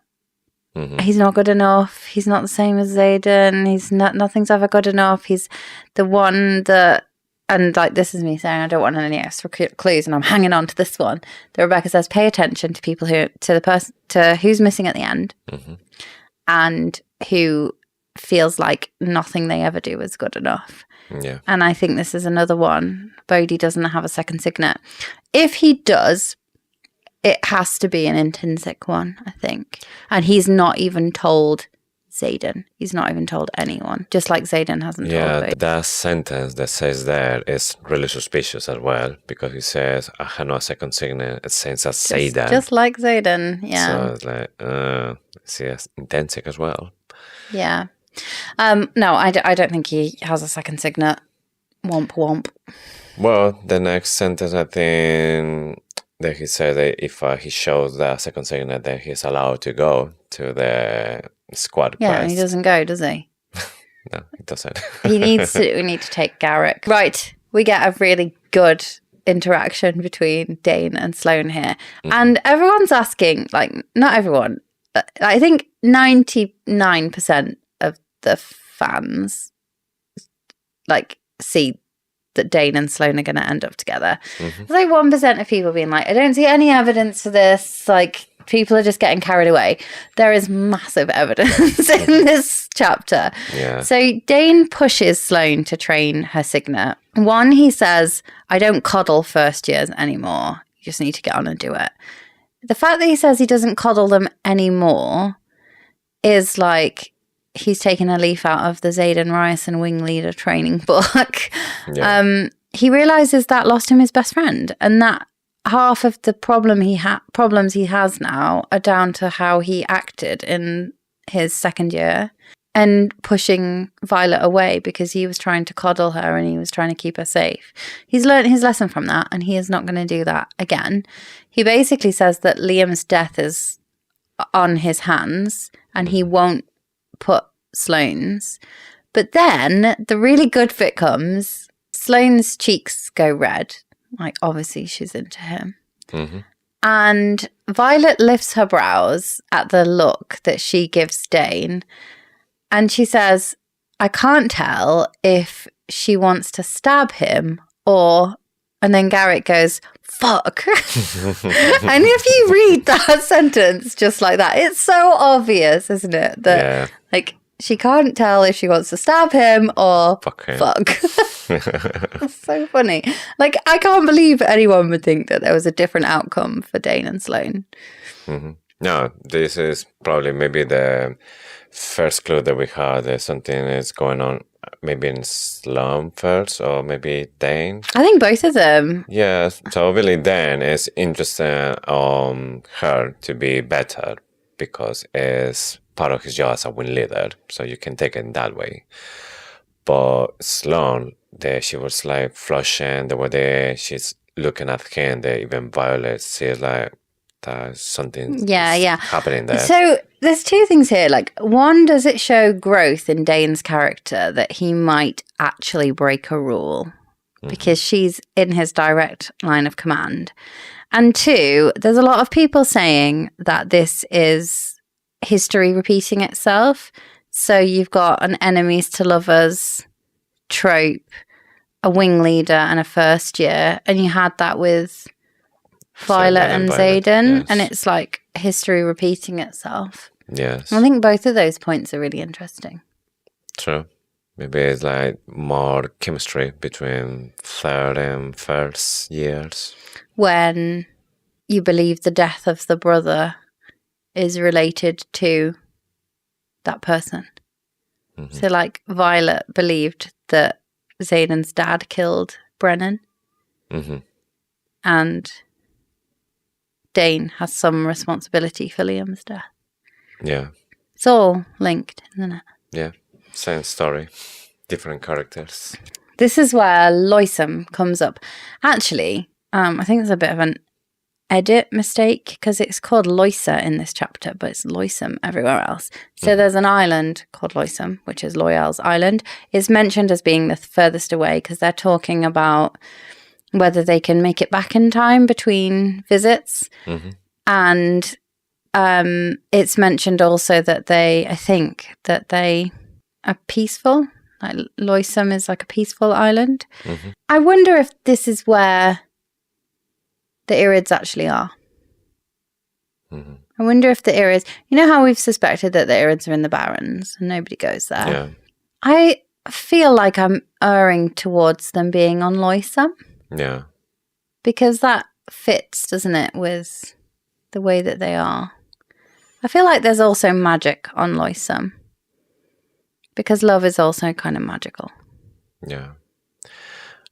He's not good enough. He's not the same as Xaden. He's not. Nothing's ever good enough. He's the one that. And like this is me saying I don't want any extra clues, and I'm hanging on to this one. That Rebecca says, pay attention to people to who's missing at the end, and who feels like nothing they ever do is good enough. Yeah. And I think this is another one. Bodhi doesn't have a second signet. If he does, it has to be an intrinsic one, I think. And he's not even told Xaden. He's not even told anyone. Just like Xaden hasn't told Bodhi. That sentence that says there is really suspicious as well, because he says, I have no second signet. It says that Xaden. Just like Xaden, yeah. So it's like, it's intrinsic as well. Yeah. No, I don't think he has a second signet. Womp womp. Well, the next sentence, I think that he said that if he shows the second signet, then he's allowed to go to the squad Yeah, quest. he doesn't go, does he? No, he doesn't. We need to take Garrick. Right, we get a really good interaction between Dain and Sloane here. And everyone's asking, like, not everyone, I think 99% of the fans, like, see that Dain and Sloane are going to end up together. There's like 1% of people being like, I don't see any evidence for this. Like, people are just getting carried away. There is massive evidence in this chapter. Yeah. So Dain pushes Sloane to train her signet. One, he says, I don't coddle first years anymore. You just need to get on and do it. The fact that he says he doesn't coddle them anymore is like he's taken a leaf out of the Xaden Ryerson Wing Leader training book. Yeah. He realizes that lost him his best friend, and that half of the problems he has now are down to how he acted in his second year and pushing Violet away because he was trying to coddle her and he was trying to keep her safe. He's learned his lesson from that, and he is not going to do that again. He basically says that Liam's death is on his hands and he won't put Sloane's. But then the really good bit comes. Sloane's cheeks go red. Like, obviously she's into him. And Violet lifts her brows at the look that she gives Dain. And she says, I can't tell if she wants to stab him or... And then Garrick goes, fuck. And if you read that sentence just like that, it's so obvious, isn't it? That, like, she can't tell if she wants to stab him or fuck. That's so funny. Like, I can't believe anyone would think that there was a different outcome for Dain and Sloane. No, this is probably maybe the first clue that we had that something is going on. Maybe in Sloane first, or maybe Dain. I think both of them. Yeah, so really Dain is interested her to be better because it's part of his job as a wing leader, so you can take it that way. But Sloane, she was like flushing, the way that she's looking at him, that even Violet sees like that something happening there. So there's 2 things here. Like, one, does it show growth in Dain's character that he might actually break a rule because she's in his direct line of command? And 2, there's a lot of people saying that this is history repeating itself. So you've got an enemies to lovers trope, a wing leader and a first year, and you had that with Violet and Xaden, and it's like history repeating itself. Yes. I think both of those points are really interesting. True. Maybe it's like more chemistry between third and first years. When you believe the death of the brother is related to that person. Mm-hmm. So like Violet believed that Xaden's dad killed Brennan. Mm-hmm. And Dain has some responsibility for Liam's death. Yeah. It's all linked, isn't it? Yeah. Same story. Different characters. This is where Loisum comes up. Actually, I think there's a bit of an edit mistake because it's called Loisa in this chapter, but it's Loisum everywhere else. So there's an island called Loisum, which is Loyal's island. It's mentioned as being the furthest away because they're talking about whether they can make it back in time between visits. Mm-hmm. And it's mentioned also that I think that they are peaceful. Like Loisum is like a peaceful island. Mm-hmm. I wonder if this is where the Irids actually are. Mm-hmm. I wonder if the Irids... You know how we've suspected that the Irids are in the Barrens and nobody goes there? Yeah. I feel like I'm erring towards them being on Loisum. Yeah. Because that fits, doesn't it, with the way that they are. I feel like there's also magic on Loisum. Because love is also kind of magical. Yeah.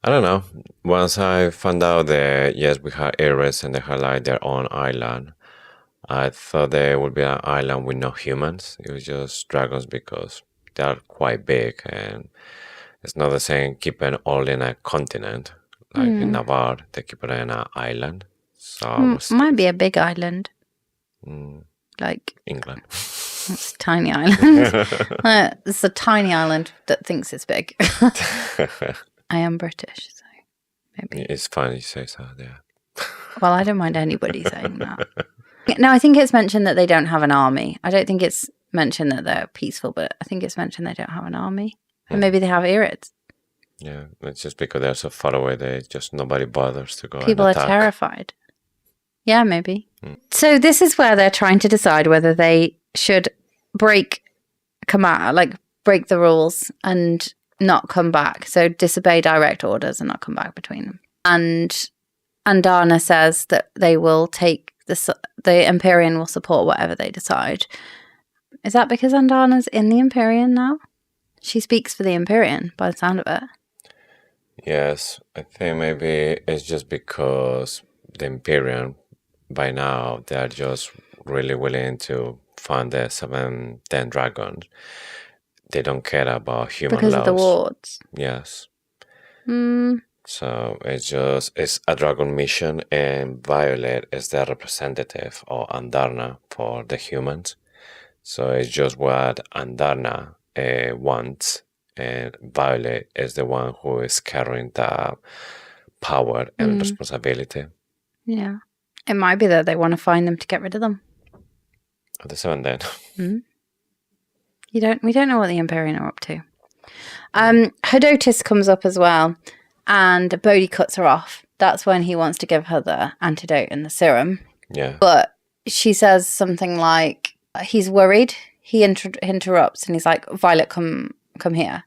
I don't know. Once I found out that, yes, we had Ares and they had like their own island, I thought there would be an island with no humans. It was just dragons because they are quite big and it's not the same keeping all in a continent. Like in Navarre, they keep it in an island. So Might be a big island. Like England. it's a tiny island. It's a tiny island that thinks it's big. I am British, so maybe. It's funny you say so, yeah. Well, I don't mind anybody saying that. No, I think it's mentioned that they don't have an army. I don't think it's mentioned that they're peaceful, but I think it's mentioned they don't have an army. And maybe they have Irids. Yeah, it's just because they're so far away, nobody bothers to go People and are attack. terrified. Yeah, maybe. So this is where they're trying to decide whether they should break the rules and not come back. So disobey direct orders and not come back between them. And Andarna says that they will take the Empyrean will support whatever they decide. Is that because Andarna's in the Empyrean now? She speaks for the Empyrean by the sound of it. Yes, I think maybe it's just because the Empyrean, by now, they're just really willing to fund the 7-10 dragons. They don't care about human Because laws. of the wards. Yes. So it's a dragon mission, and Violet is the representative of Andarna for the humans. So it's just what Andarna wants, and Violet is the one who is carrying the power and responsibility. Yeah. It might be that they want to find them to get rid of them. Of the 7-10. We don't know what the Empyrean are up to. Hedotus comes up as well, and Bodhi cuts her off. That's when he wants to give her the antidote and the serum. Yeah. But she says something like, he's worried. He interrupts and he's like, Violet, come here.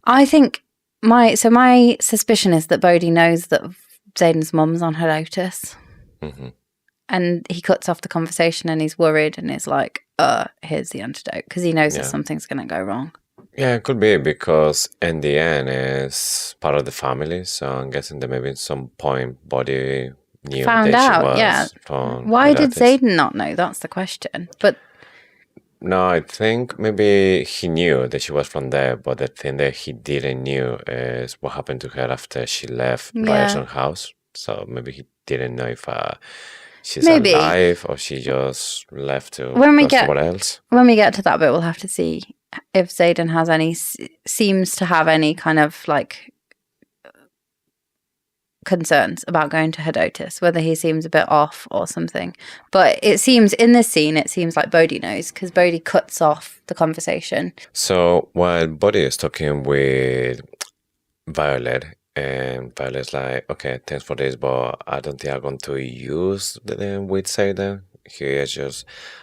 I think my suspicion is that Bodhi knows that Xaden's mum's on Hedotus. And he cuts off the conversation and he's worried and is like, here's the antidote. Because he knows that something's going to go wrong. Yeah, it could be because in the end it's part of the family. So I'm guessing that maybe at some point Bodhi knew Found that out, she was yeah. from Why did Hedotus. Xaden not know? That's the question. But No, I think maybe he knew that she was from there, but the thing that he didn't knew is what happened to her after she left Ryerson House. So maybe he didn't know if she's alive or she just left to go somewhere else. When we get to that bit, we'll have to see if Xaden has seems to have any kind of like concerns about going to Hedotus, whether he seems a bit off or something. But it seems in this scene, it seems like Bodhi knows because Bodhi cuts off the conversation. So while Bodhi is talking with Violet, and Violet's like, okay, thanks for this, but I don't think I'm going to use them with Xaden.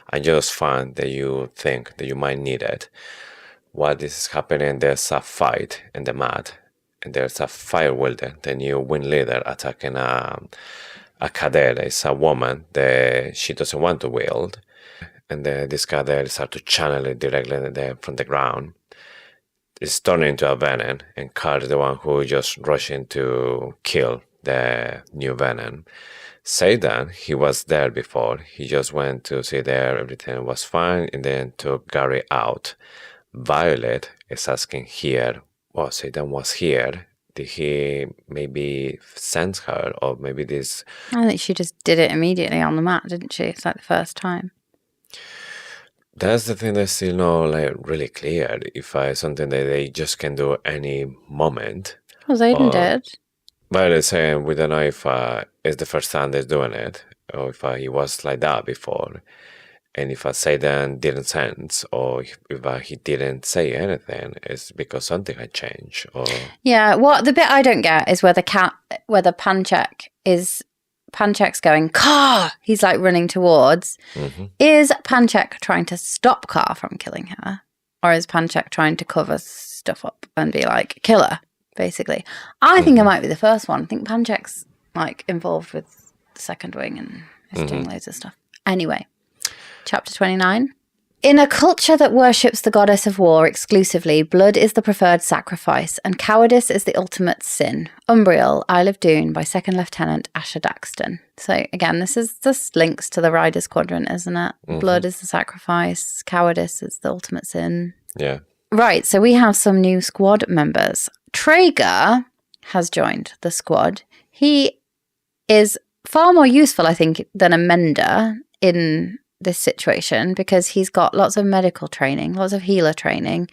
I just find that you think that you might need it. while this is happening, there's a fight in the mud, and there's a fire wielder, the new wind leader, attacking a cadere. It's a woman that she doesn't want to wield, and this cadere starts to channel it directly from the ground. It's turning into a Venin, and Carl is the one who just rushing to kill the new Venin. Xaden, he was there before. He just went to see there, everything was fine, and then took Gary out. Violet is asking here, well, Xaden was here. Did he maybe sense her, or maybe this... I think she just did it immediately on the mat, didn't she? It's like the first time. That's the thing that's still not like really clear. If it's something that they just can do any moment. Well, Xaden did. Violet's saying we don't know if it's the first time they're doing it, or if he was like that before. And if Xaden didn't sense, or if he didn't say anything, it's because something had changed. Or Yeah, what the bit I don't get is whether Panchek's going, Car! He's like running towards. Mm-hmm. Is Panchek trying to stop Car from killing her? Or is Panchek trying to cover stuff up and be like, kill her, basically? I think it might be the first one. I think Panchek's like involved with the second wing and is doing loads of stuff. Anyway. Chapter 29. In a culture that worships the goddess of war exclusively, blood is the preferred sacrifice, and cowardice is the ultimate sin. Umbriel, Isle of Doon, by Second Lieutenant Asher Daxton. So again, this is just links to the Riders Quadrant, isn't it? Blood is the sacrifice, cowardice is the ultimate sin. Yeah. Right, so we have some new squad members. Traeger has joined the squad. He is far more useful, I think, than Amanda in this situation, because he's got lots of medical training, lots of healer training,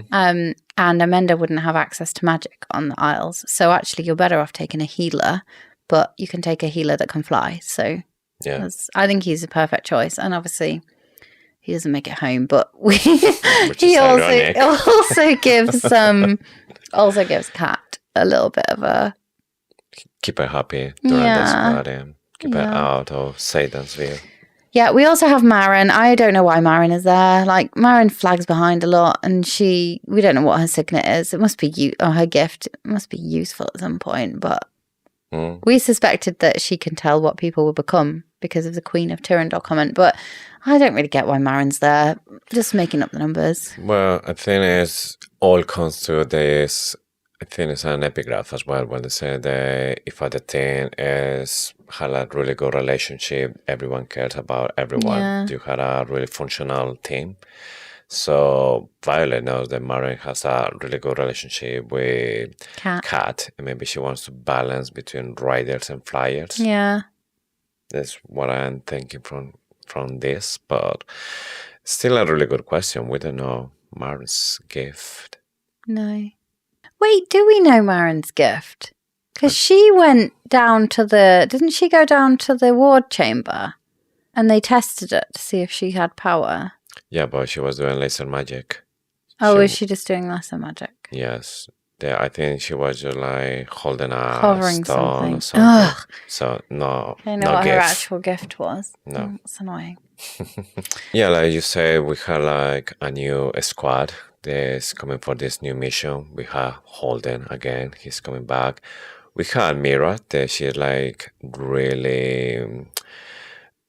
and Amanda wouldn't have access to magic on the Isles. So actually, you're better off taking a healer, but you can take a healer that can fly. So Yeah. I think he's a perfect choice. And obviously, he doesn't make it home, but Which he is ironic. also gives Kat a little bit of a Keep her happy during this Yeah. party. Keep her out of Satan's view. Yeah, we also have Marin. I don't know why Marin is there. Like, Marin flags behind a lot, and we don't know what her signet is. It must be her gift. It must be useful at some point, but we suspected that she can tell what people will become because of the Queen of Tyrrendor comment, but I don't really get why Marin's there. Just making up the numbers. Well, I think it's all comes to this. I think it's an epigraph as well, when they say that if the team had a really good relationship, everyone cares about everyone. Yeah. You had a really functional team. So Violet knows that Marin has a really good relationship with Kat, and maybe she wants to balance between riders and flyers. Yeah. That's what I'm thinking from this, but still a really good question. We don't know Marin's gift. No. Wait, do we know Marin's gift? Because she went down to didn't she go down to the ward chamber and they tested it to see if she had power? Yeah, but she was doing laser magic. Oh, was she just doing lesser magic? Yes. I think she was just like holding a Covering stone something. or something. Ugh. So, no, I know no what gift. her actual gift was. No. It's annoying. Yeah, like you said, we have like a new squad that's coming for this new mission. We have Holden again. He's coming back. We have Mira that she's like really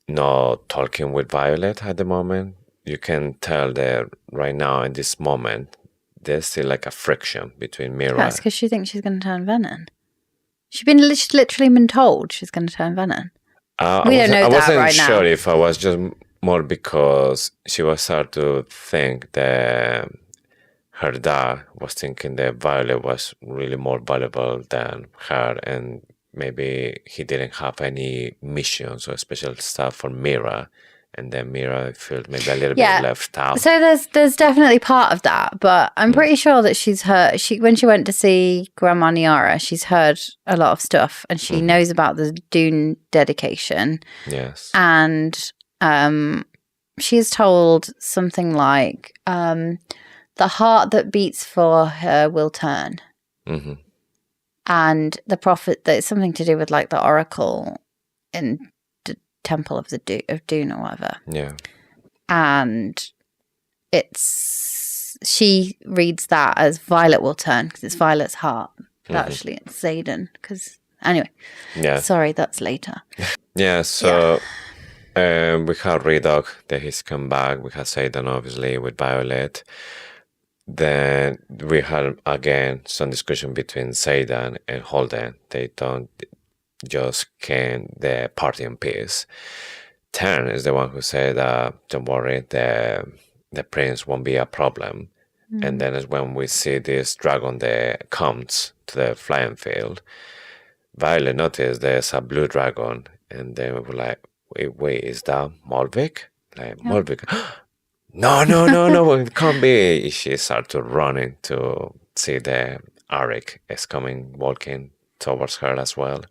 not talking with Violet at the moment. You can tell that right now in this moment, there's still like a friction between Mira. That's because she thinks she's going to turn Venin. She's literally been told she's going to turn Venin. We don't know that right now. I wasn't sure if I was just more because she was starting to think that her dad was thinking that Violet was really more valuable than her, and maybe he didn't have any missions or special stuff for Mira, and then Mira felt maybe a little bit left out. So there's definitely part of that, but I'm pretty sure that she's heard, when she went to see Grandma Niara, she's heard a lot of stuff, and she knows about the Dune dedication. Yes. And she's told something like, the heart that beats for her will turn. Mm-hmm. And the prophet, that it's something to do with like the oracle in the temple of Dune or whatever. Yeah. And it's she reads that as Violet will turn because it's Violet's heart. But actually, it's Xaden. Because anyway, sorry, that's later. Yeah. So we have Redog that he's come back. We have Xaden obviously with Violet. Then we had again some discussion between Xaden and Holden. They don't just can the party in peace. Tern is the one who said, "Don't worry, the prince won't be a problem." And then is when we see this dragon that comes to the flying field. Violet noticed there's a blue dragon, and then we were like, "Wait, is that Malvik?" Like Malvik. No, it can't be. She started running to see the Arik is coming, walking towards her as well.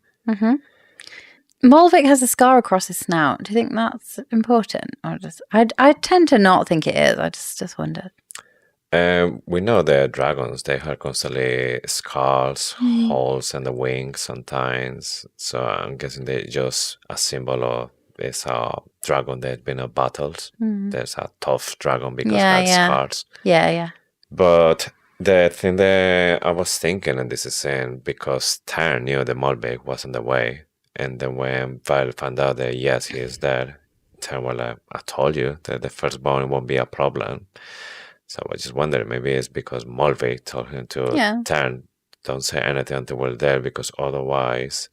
Malvik has a scar across his snout. Do you think that's important? Or I tend to not think it is. I just wondered. We know the dragons, they have constantly scars, holes in the wings sometimes. So I'm guessing they're just a symbol of it's a dragon that's been in battles. There's a tough dragon because it has scars. Yeah. But the thing that I was thinking, and this is saying because Tern knew the Malbec was on the way, and then when Violet found out that yes, he is there, Tern was like, I told you that the firstborn won't be a problem. So I just wondered, maybe it's because Malbec told him to Tern, don't say anything until we're there, because otherwise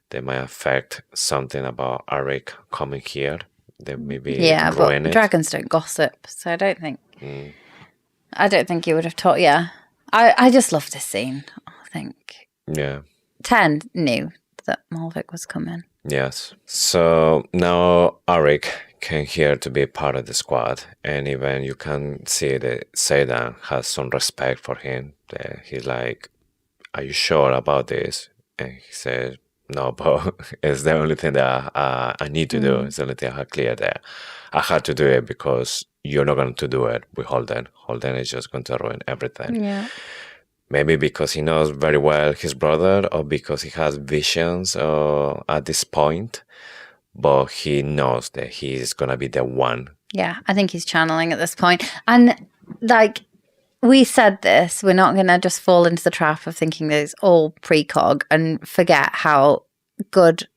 they might affect something about Arik coming here. They maybe ruin but it. Dragons don't gossip, so I don't think. I don't think he would have taught. Yeah, I just love this scene. I think. Yeah. Tern knew that Malvik was coming. Yes. So now Arik came here to be part of the squad, and even you can see that Xaden has some respect for him. He's like, "Are you sure about this?" And he says, "No, but it's the only thing that I need to do. It's the only thing I have clear there. I had to do it because you're not going to do it with Holden. Holden is just going to ruin everything." Yeah. Maybe because he knows very well his brother, or because he has visions at this point, but he knows that he's going to be the one. Yeah, I think he's channeling at this point. And like we said this, we're not going to just fall into the trap of thinking that it's all precog and forget how good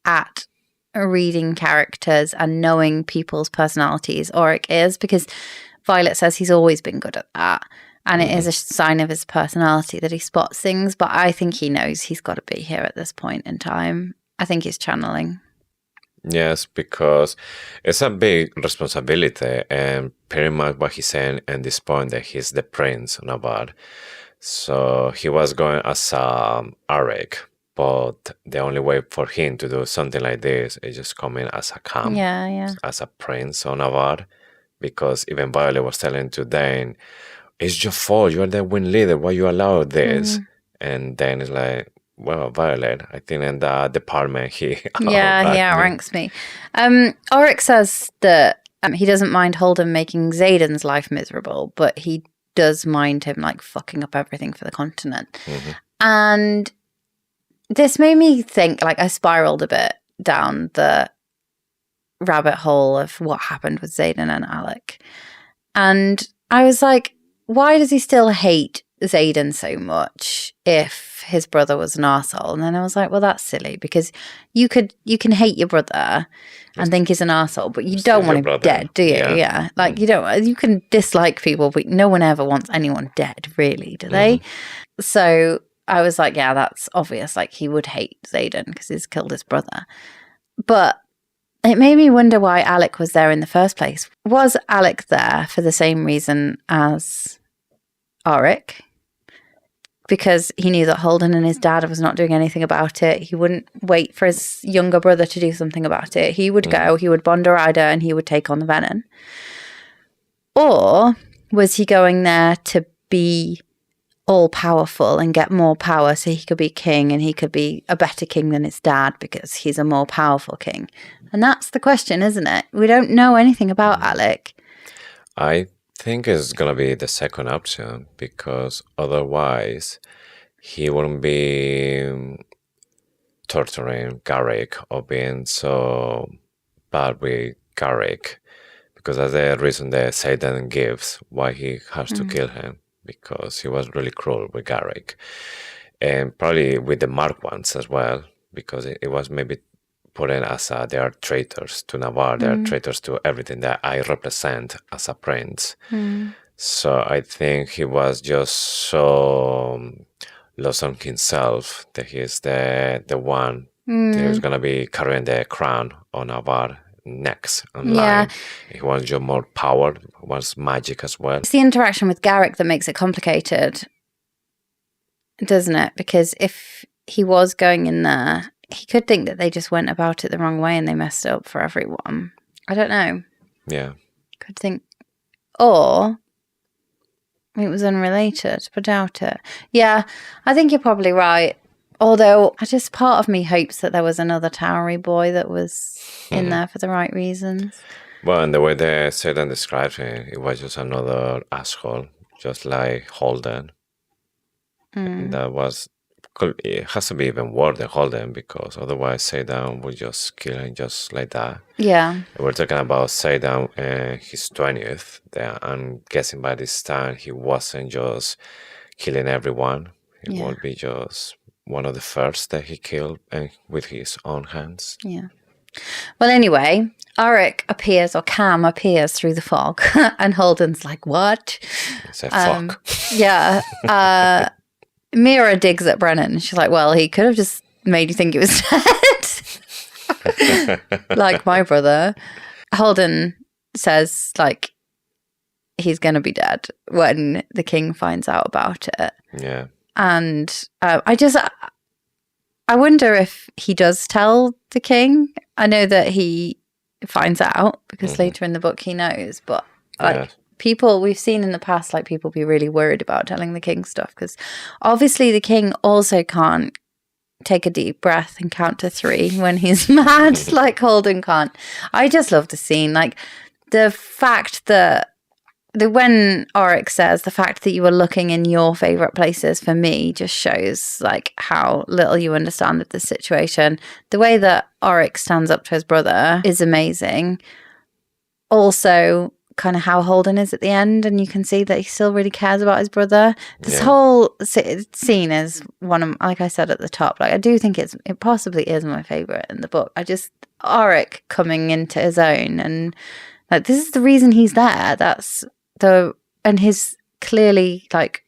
at reading characters and knowing people's personalities Auric is, because Violet says he's always been good at that. And it is a sign of his personality that he spots things, but I think he knows he's got to be here at this point in time. I think he's channeling. Yes, because it's a big responsibility, and pretty much what he's saying at this point that he's the prince on a bar. So he was going as Arik, but the only way for him to do something like this is just coming as a camp, as a prince on a bar, because even Violet was telling to Dain, "It's your fault. You're the win leader. Why you allow this?" And then it's like, well, Violet, I think in that department he outranks me. Auric says that he doesn't mind Holden making Xaden's life miserable, but he does mind him like fucking up everything for the continent. And this made me think, like, I spiraled a bit down the rabbit hole of what happened with Xaden and Alec. And I was like, why does he still hate Xaden so much if his brother was an arsehole? And then I was like, well, that's silly, because you can hate your brother and think he's an arsehole, but you don't want him dead, do you? Yeah. Like you can dislike people, but no one ever wants anyone dead, really, do they? So I was like, yeah, that's obvious. Like, he would hate Xaden because he's killed his brother. But it made me wonder why Alec was there in the first place. Was Alec there for the same reason as Auric? Because he knew that Holden and his dad was not doing anything about it. He wouldn't wait for his younger brother to do something about it. He would go, he would bond a rider, and he would take on the Venin. Or was he going there to be all-powerful and get more power so he could be king, and he could be a better king than his dad because he's a more powerful king? And that's the question, isn't it? We don't know anything about Alec. I think it's going to be the second option, because otherwise he wouldn't be torturing Garrick or being so bad with Garrick, because that's the reason that Xaden gives why he has to kill him, because he was really cruel with Garrick. And probably with the Mark ones as well, because it was maybe put in as they are traitors to Navarre, they are traitors to everything that I represent as a prince. So I think he was just so lost on himself that he's the one that is going to be carrying the crown on Navarre next on line. He wants just more power, wants magic as well. It's the interaction with Garrick that makes it complicated, doesn't it? Because if he was going in there, he could think that they just went about it the wrong way and they messed it up for everyone. I don't know. Yeah. Could think. Or it was unrelated, but doubt it. Yeah, I think you're probably right. Although, part of me hopes that there was another Towery boy that was in there for the right reasons. Well, and the way they said and described him, it was just another asshole, just like Holden. And that was, it has to be even worse than Holden, because otherwise Xaden would just kill him just like that. Yeah. We're talking about Xaden and his 20th. I'm guessing by this time he wasn't just killing everyone. He would be just one of the first that he killed with his own hands. Yeah. Well, anyway, Auric appears, or Cam appears through the fog, and Holden's like, what? It's a fuck. Yeah. Mira digs at Brennan. She's like, well, he could have just made you think he was dead. Like my brother. Holden says, like, he's going to be dead when the king finds out about it. Yeah. And I wonder if he does tell the king. I know that he finds out because later in the book he knows, but people we've seen in the past, like, people be really worried about telling the king stuff, because obviously the king also can't take a deep breath and count to 3 when he's mad, like Holden can't. I just love the scene, like the fact that when Auric says the fact that you were looking in your favorite places for me just shows like how little you understand of the situation. The way that Auric stands up to his brother is amazing. Also, kind of how Holden is at the end, and you can see that he still really cares about his brother. This whole scene is one of, like I said at the top, like I do think it possibly is my favorite in the book. Auric coming into his own, and like this is the reason he's there. And he's clearly like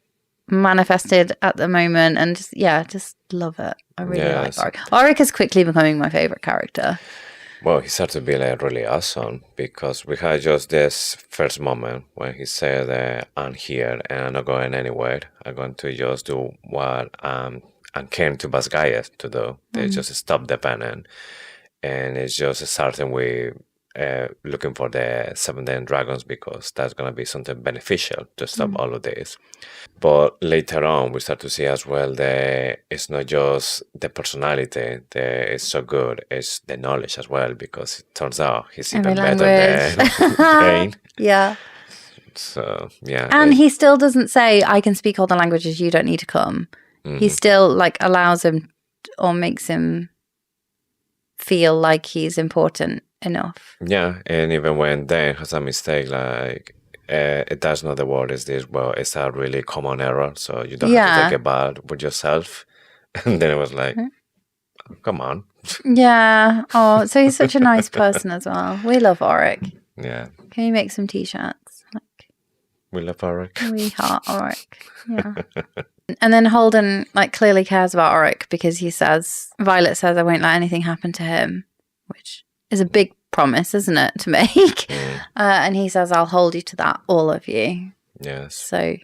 manifested at the moment, and just love it. I really like Auric. Auric is quickly becoming my favorite character. Well, he started to be like really awesome, because we had just this first moment when he said, I'm here and I'm not going anywhere. I'm going to just do what I'm came to Basgaya to do. They just stop the Venin. And it's just starting with looking for the 7 Dain dragons, because that's going to be something beneficial to stop all of this. But later on, we start to see as well that it's not just the personality that is so good, it's the knowledge as well, because it turns out he's even better than Dain. Yeah. So, yeah. And he still doesn't say, I can speak all the languages, you don't need to come. He still like allows him or makes him feel like he's important enough. Yeah, and even when Dain has a mistake, like that's not the word, is this, well, it's a really common error, so you don't have to take it bad with yourself. And then it was like, oh, come on. Yeah. Oh, so he's such a nice person as well. We love Auric. Yeah. Can you make some t-shirts? We love Auric. We heart Auric. Yeah. And then Holden like clearly cares about Auric, because Violet says, I won't let anything happen to him, which is a big promise, isn't it, to make? And he says, I'll hold you to that, all of you. Yes. So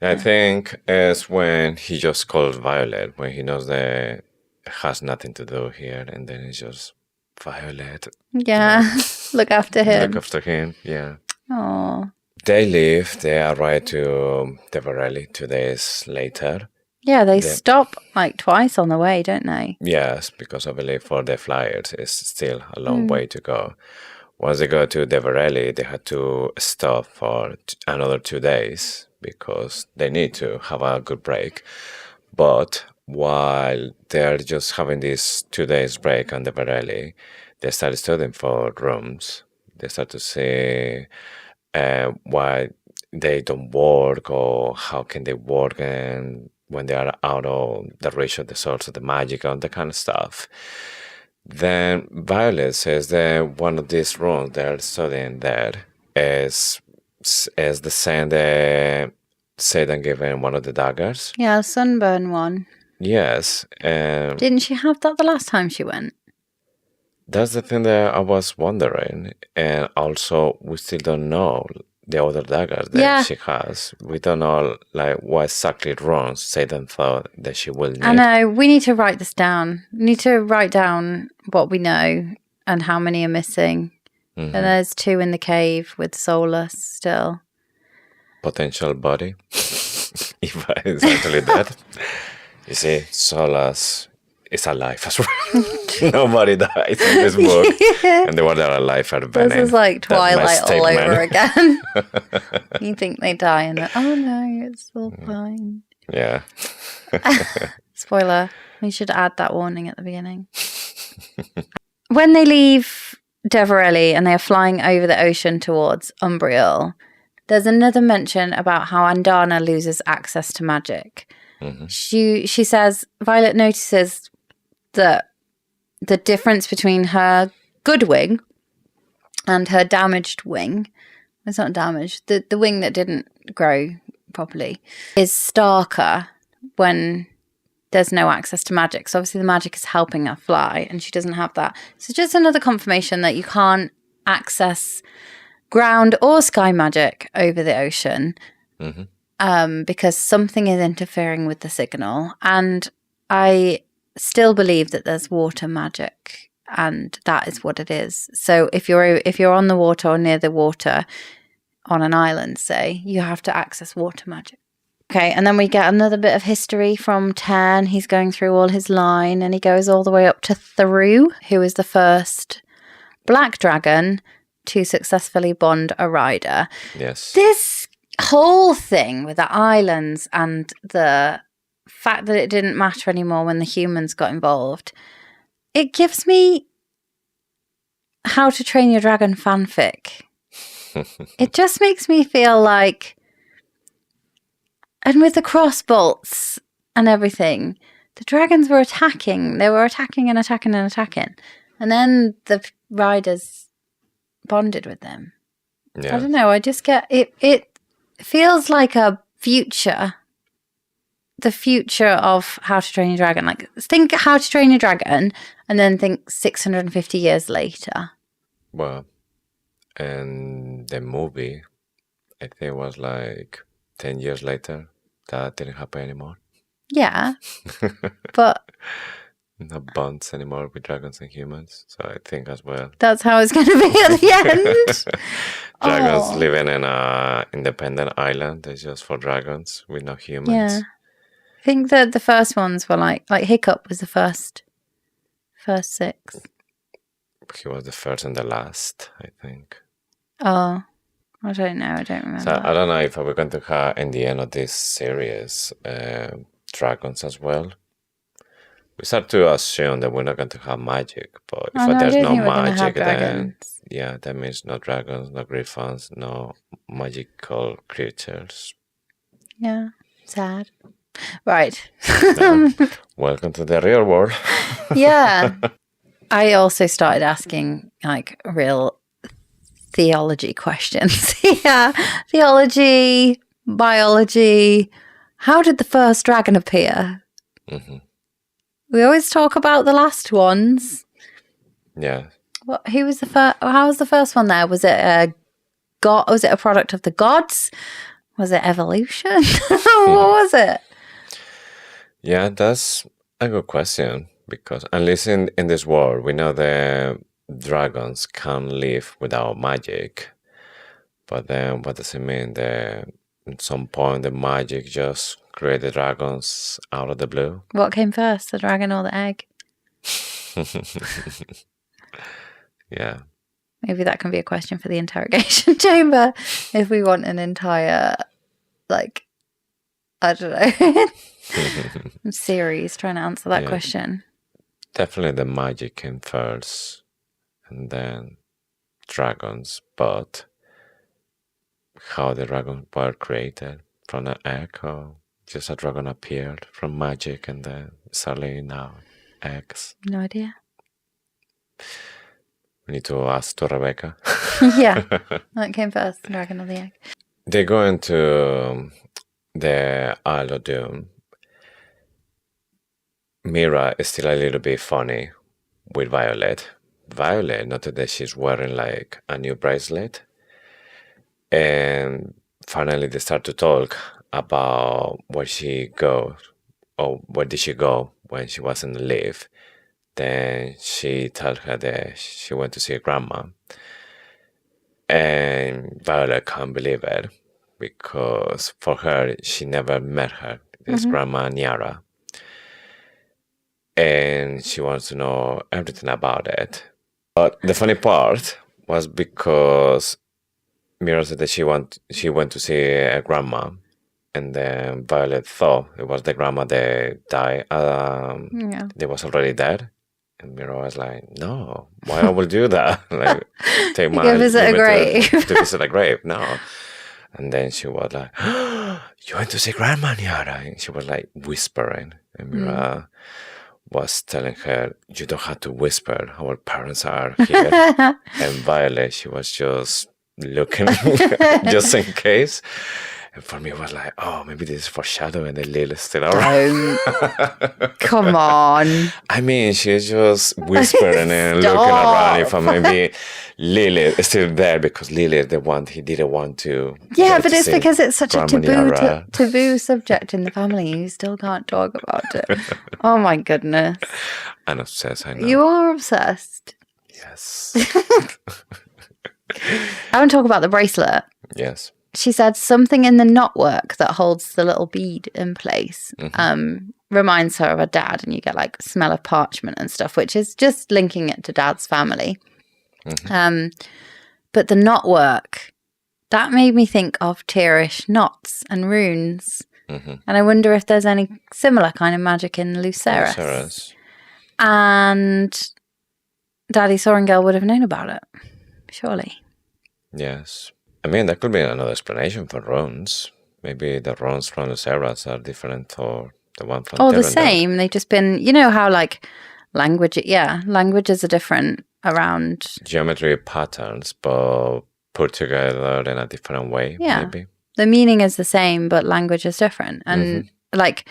I think it's when he just calls Violet, when he knows that it has nothing to do here, and then it's just Violet. Yeah. Look after him. Look after him, yeah. Oh. They leave, they arrive to Deverelli 2 days later. Yeah, they stop like twice on the way, don't they? Yes, because I believe for the flyers it's still a long way to go. Once they go to Deverelli, they had to stop for another 2 days because they need to have a good break. But while they're just having this 2 days break on Deverelli, they start studying for rooms They start to see why they don't work or how can they work and when they are out of the reach of the source of the magic and that kind of stuff. Then Violet says that one of these runes they're studying there is the same that Xaden gave in one of the daggers. Yeah, sunburn one. Yes. Didn't she have that the last time she went? That's the thing that I was wondering. And also, we still don't know the other daggers that she has. We don't know like what exactly runes Xaden thought that she will need. I know. We need to write this down. We need to write down what we know and how many are missing. And there's 2 in the cave with Solus still. Potential Bodhi. Eva is actually dead. You see, Solus is alive as well. Nobody dies in this book. And the ones that are alive are Venin. This is like Twilight all over again. You think they die and oh no, it's still fine. Yeah. Spoiler. We should add that warning at the beginning. When they leave Deverelli and they are flying over the ocean towards Umbriel, there's another mention about how Andarna loses access to magic. She says Violet notices that the difference between her good wing and her damaged wing, it's not damaged, the wing that didn't grow properly, is starker when there's no access to magic. So obviously the magic is helping her fly and she doesn't have that. So just another confirmation that you can't access ground or sky magic over the ocean because something is interfering with the signal. And I still believe that there's water magic and that is what it is. So if you're on the water or near the water on an island, say, you have to access water magic. Okay, and then we get another bit of history from 10. He's going through all his line and he goes all the way up to Thru, who is the first black dragon to successfully bond a rider. Yes. This whole thing with the islands and the fact that it didn't matter anymore when the humans got involved, it gives me How to Train Your Dragon fanfic. It just makes me feel like, and with the crossbolts and everything, the dragons were attacking. They were attacking and attacking and attacking. And then the riders bonded with them. Yeah. I don't know. I just get it. It feels like a future. The future of How to Train Your Dragon. Like, think How to Train Your Dragon and then think 650 years later. Well, and the movie, I think it was like 10 years later. That didn't happen anymore. Yeah. But no bonds anymore with dragons and humans. So I think as well. That's how it's going to be at the end. Dragons living in an independent island. It's just for dragons with no humans. Yeah. I think that the first ones were like Hiccup was the first 6. He was the first and the last, I think. Oh, I don't know. I don't remember. So I don't know if we're going to have in the end of this series dragons as well. We start to assume that we're not going to have magic, but if there's no magic, then yeah, that means no dragons, no griffons, no magical creatures. Yeah, sad. Right. Welcome to the real world. Yeah. I also started asking like real theology questions. Yeah. Theology, biology. How did the first dragon appear? We always talk about the last ones. Yeah. Who was the first? How was the first one there? Was it a god? Was it a product of the gods? Was it evolution? What was it? Yeah, that's a good question because at least in this world, we know the dragons can't live without magic. But then what does it mean? At some point, the magic just created dragons out of the blue? What came first, the dragon or the egg? Yeah. Maybe that can be a question for the interrogation chamber if we want an entire, like, I don't know, series trying to answer that question. Definitely the magic came first and then dragons, but how the dragons were created from an egg, or just a dragon appeared from magic and then suddenly now eggs. No idea. We need to ask to Rebecca. Yeah. What came first, the dragon or the egg? They go into the Isle of Doom. Mira is still a little bit funny with Violet. Violet noted that she's wearing like a new bracelet. And finally they start to talk about where she goes, or where did she go when she was on leave. Then she tells her that she went to see her grandma. And Violet can't believe it, because for her, she never met her, this grandma Nyara. And she wants to know everything about it. But the funny part was because Mira said that she went to see a grandma, and then Violet thought it was the grandma that died. They was already dead, and Mira was like, "No, why I will do that? Like, take my visit a grave to visit a grave? No." And then she was like, "You went to see Grandma Nyara?" And she was like whispering, and Mira was telling her, "You don't have to whisper. Our parents are here." And Violet, she was just looking just in case. And for me, it was like, oh, maybe this is foreshadowing that Lily's still around. Come on. I mean, she's just whispering and looking around if maybe Lily is still there, because Lily is the one he didn't want to. Yeah, but it's because it's such Grandma a taboo subject in the family. You still can't talk about it. Oh my goodness. I'm obsessed, I know. You are obsessed. Yes. I want to talk about the bracelet. Yes. She said something in the knotwork that holds the little bead in place reminds her of her dad, and you get like smell of parchment and stuff, which is just linking it to dad's family. But the knotwork, that made me think of Tyrish knots and runes. And I wonder if there's any similar kind of magic in Lucerys. And Daddy Sorrengail would have known about it, surely. Yes. I mean, that could be another explanation for runes. Maybe the runes from Lucerys are different for the one from Or the same. They've just been, you know how like languages are different around. Geometry patterns, but put together in a different way, maybe. The meaning is the same, but language is different. And like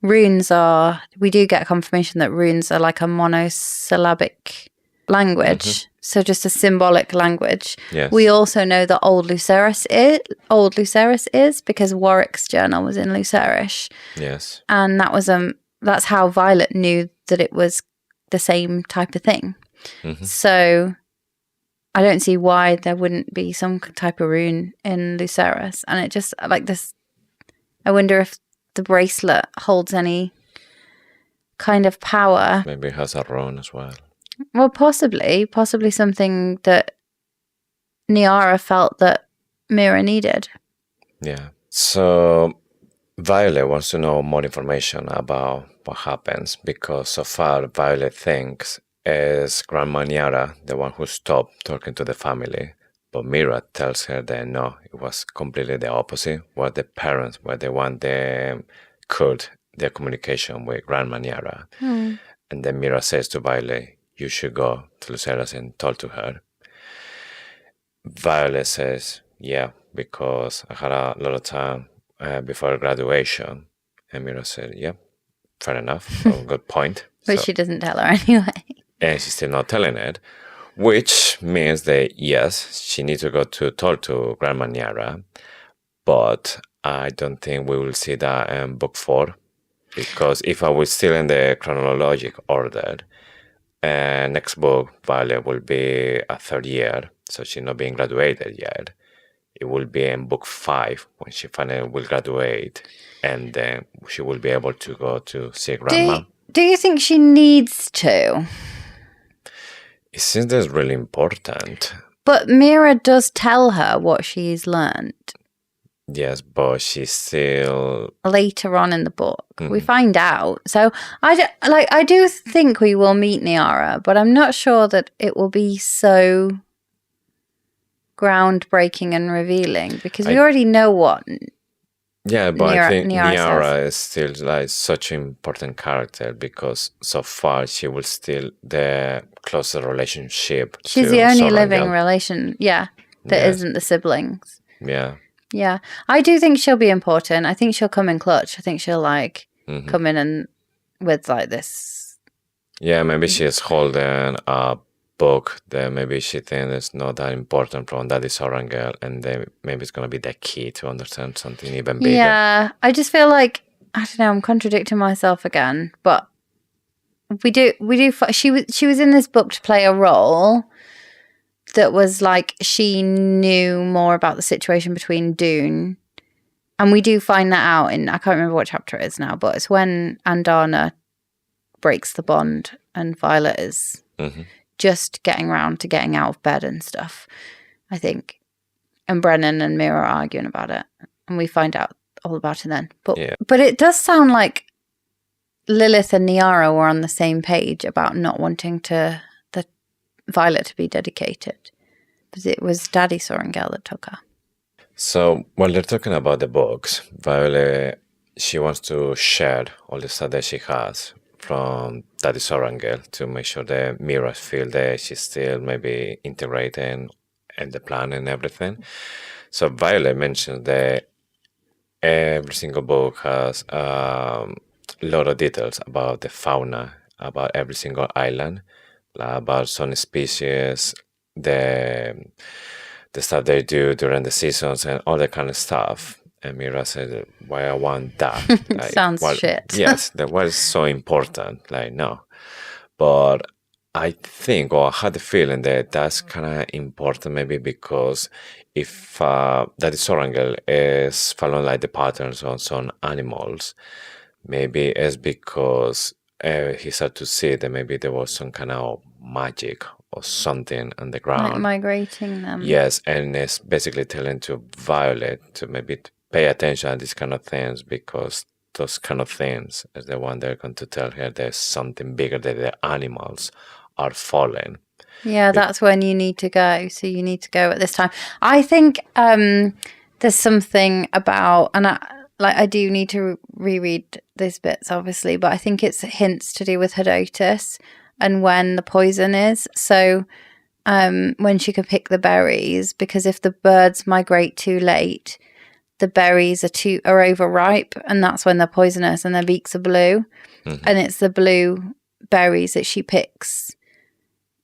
runes are, we do get confirmation that runes are like a monosyllabic language. So just a symbolic language. Yes. We also know that Old Lucerys is because Warwick's journal was in Lucerys. Yes. And that was that's how Violet knew that it was the same type of thing. So I don't see why there wouldn't be some type of rune in Lucerys. And it just like this, I wonder if the bracelet holds any kind of power. Maybe it has a rune as well. Well, possibly something that Nyara felt that Mira needed. Yeah. So Violet wants to know more information about what happens, because so far Violet thinks is Grandma Nyara the one who stopped talking to the family. But Mira tells her that no, it was completely the opposite. What the parents were the one that cut their communication with Grandma Nyara. And then Mira says to Violet, you should go to Lucerys and talk to her. Violet says, yeah, because I had a lot of time before graduation. And Mira said, yeah, fair enough. Good point. But she doesn't tell her anyway. And she's still not telling it, which means that, yes, she needs to go to talk to Grandma Nyara. But I don't think we will see that in book 4. Because if I was still in the chronological order, next book, Violet will be a 3rd year, so she's not being graduated yet. It will be in book 5 when she finally will graduate, and then she will be able to go to see Grandma. Do you think she needs to? It seems that's really important. But Mira does tell her what she's learned. Yes, but she's still... Later on in the book, we find out. So I do think we will meet Nyara, but I'm not sure that it will be so groundbreaking and revealing because we already know what. Yeah, but I think Niara Niara is still like such an important character because so far she will still the closest relationship. She's to the only Sorrengail. living relation, that isn't the siblings. Yeah. Yeah, I do think she'll be important. I think she'll come in clutch. I think she'll like come in and with like this. Yeah, maybe she's holding a book that maybe she thinks is not that important from Daddy Sorrengail, and then maybe it's gonna be the key to understand something even bigger. Yeah, I just feel like I don't know. I'm contradicting myself again, but we do. She was in this book to play a role that was like she knew more about the situation between Dune, and we do find that out in I can't remember what chapter it is now, but it's when Andarna breaks the bond and Violet is just getting around to getting out of bed and stuff, I think, and Brennan and Mira are arguing about it, and we find out all about it then. But it does sound like Lilith and Niara were on the same page about not wanting the Violet to be dedicated, but it was Daddy Sorrengail that took her. So while they're talking about the books, Violet, she wants to share all the stuff that she has from Daddy Sorrengail to make sure that Mira feel that she's still maybe integrating and the plan and everything. So Violet mentions that every single book has a lot of details about the fauna, about every single island, about some species, the stuff they do during the seasons and all that kind of stuff. And Mira said, why I want that? Like, Sounds shit. Yes, that was so important. Like, no. But I think, or I had the feeling that that's kind of important maybe because if Daddy Sorrengail is following like the patterns on some animals, maybe it's because he started to see that maybe there was some kind of magic or something on the ground. Like migrating them. Yes, and it's basically telling to Violet to maybe pay attention to these kind of things because those kind of things is the one they're going to tell her there's something bigger that the animals are falling. Yeah, that's when you need to go. So you need to go at this time. I think there's something about, and I do need to reread these bits, obviously, but I think it's hints to do with Hedotus and when the poison is. So when she can pick the berries, because if the birds migrate too late, the berries are overripe, and that's when they're poisonous and their beaks are blue. And it's the blue berries that she picks,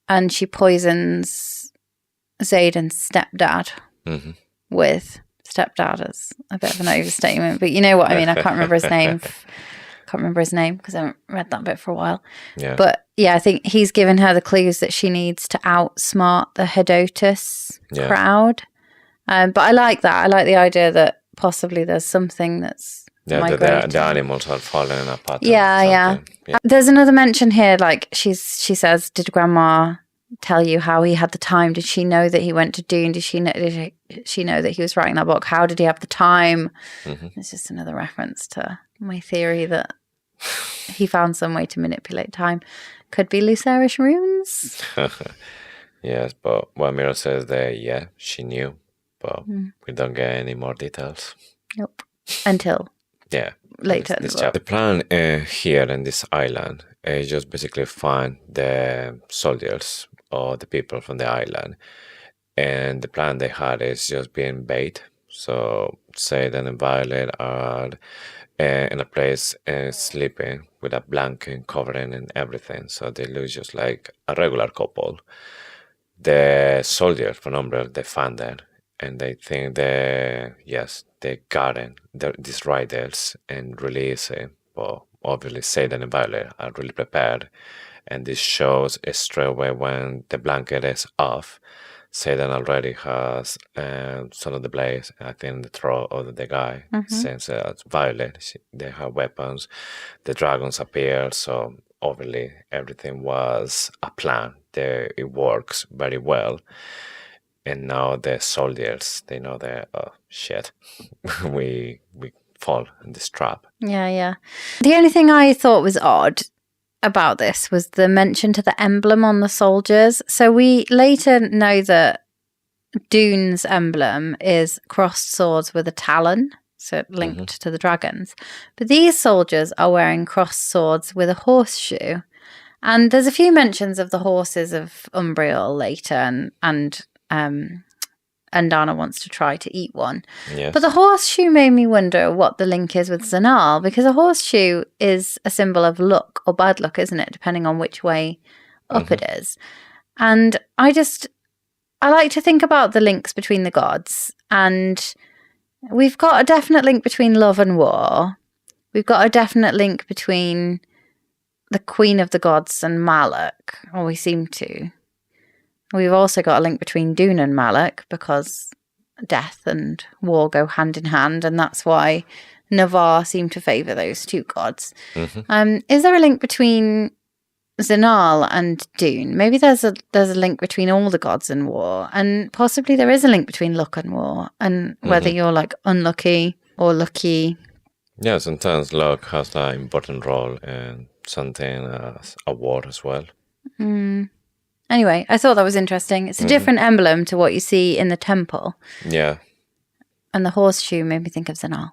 and she poisons Xaden's stepdad with. Stepdad is a bit of an overstatement, but you know what I mean. I can't remember his name. Because I haven't read that bit for a while. Yeah. But yeah, I think he's given her the clues that she needs to outsmart the Hedotus crowd. But I like that. I like the idea that possibly there's something that's migrating. The animals are falling apart. Yeah. There's another mention here. Like she says, did Grandma tell you how he had the time? Did she know that he went to Dune? Did she know that he was writing that book? How did he have the time? It's just another reference to my theory that he found some way to manipulate time. Could be Lucerish runes. Yes, but what Mira says that, she knew, but we don't get any more details. Nope. Until later in the book. The plan here in this island is just basically find the soldiers or the people from the island. And the plan they had is just being bait. So Xaden and Violet are in a place sleeping with a blanket covering and everything. So they look just like a regular couple. The soldiers from Umbral, they find them and they think they got these riders and release it. But obviously Xaden and Violet are really prepared. And this shows straight away when the blanket is off. Xaden already has some of the blades, I think, in the throat of the guy. Since Violet, they have weapons. The dragons appear, so obviously everything was a plan. It works very well. And now the soldiers, they know that, oh, shit, we fall in this trap. Yeah. The only thing I thought was odd about this was the mention to the emblem on the soldiers. So we later know that Dune's emblem is crossed swords with a talon, so linked to the dragons. But these soldiers are wearing crossed swords with a horseshoe. And there's a few mentions of the horses of Umbriel later, and Andarna wants to try to eat one. Yes. But the horseshoe made me wonder what the link is with Zanal, because a horseshoe is a symbol of luck or bad luck, isn't it? Depending on which way up it is. And I like to think about the links between the gods. And we've got a definite link between love and war. We've got a definite link between the Queen of the Gods and Malak, or we seem to. We've also got a link between Dune and Malak because death and war go hand in hand, and that's why Navarre seemed to favour those two gods. Is there a link between Zanal and Dune? Maybe there's a link between all the gods and war, and possibly there is a link between luck and war, and whether you're like unlucky or lucky. Yeah, sometimes luck has an important role in something as a war as well. Anyway, I thought that was interesting. It's a different emblem to what you see in the temple. Yeah. And the horseshoe made me think of Zanal.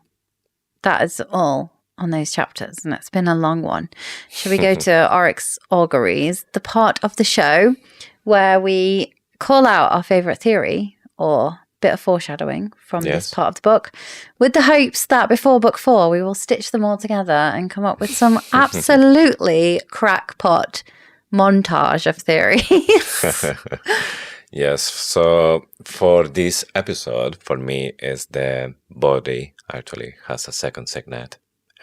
That is all on those chapters, and it's been a long one. Should we go to Oryx Auguries, the part of the show where we call out our favourite theory or bit of foreshadowing from this part of the book, with the hopes that before book 4 we will stitch them all together and come up with some absolutely crackpot montage of theories. Yes, so for this episode, for me, is the Bodhi actually has a second signet.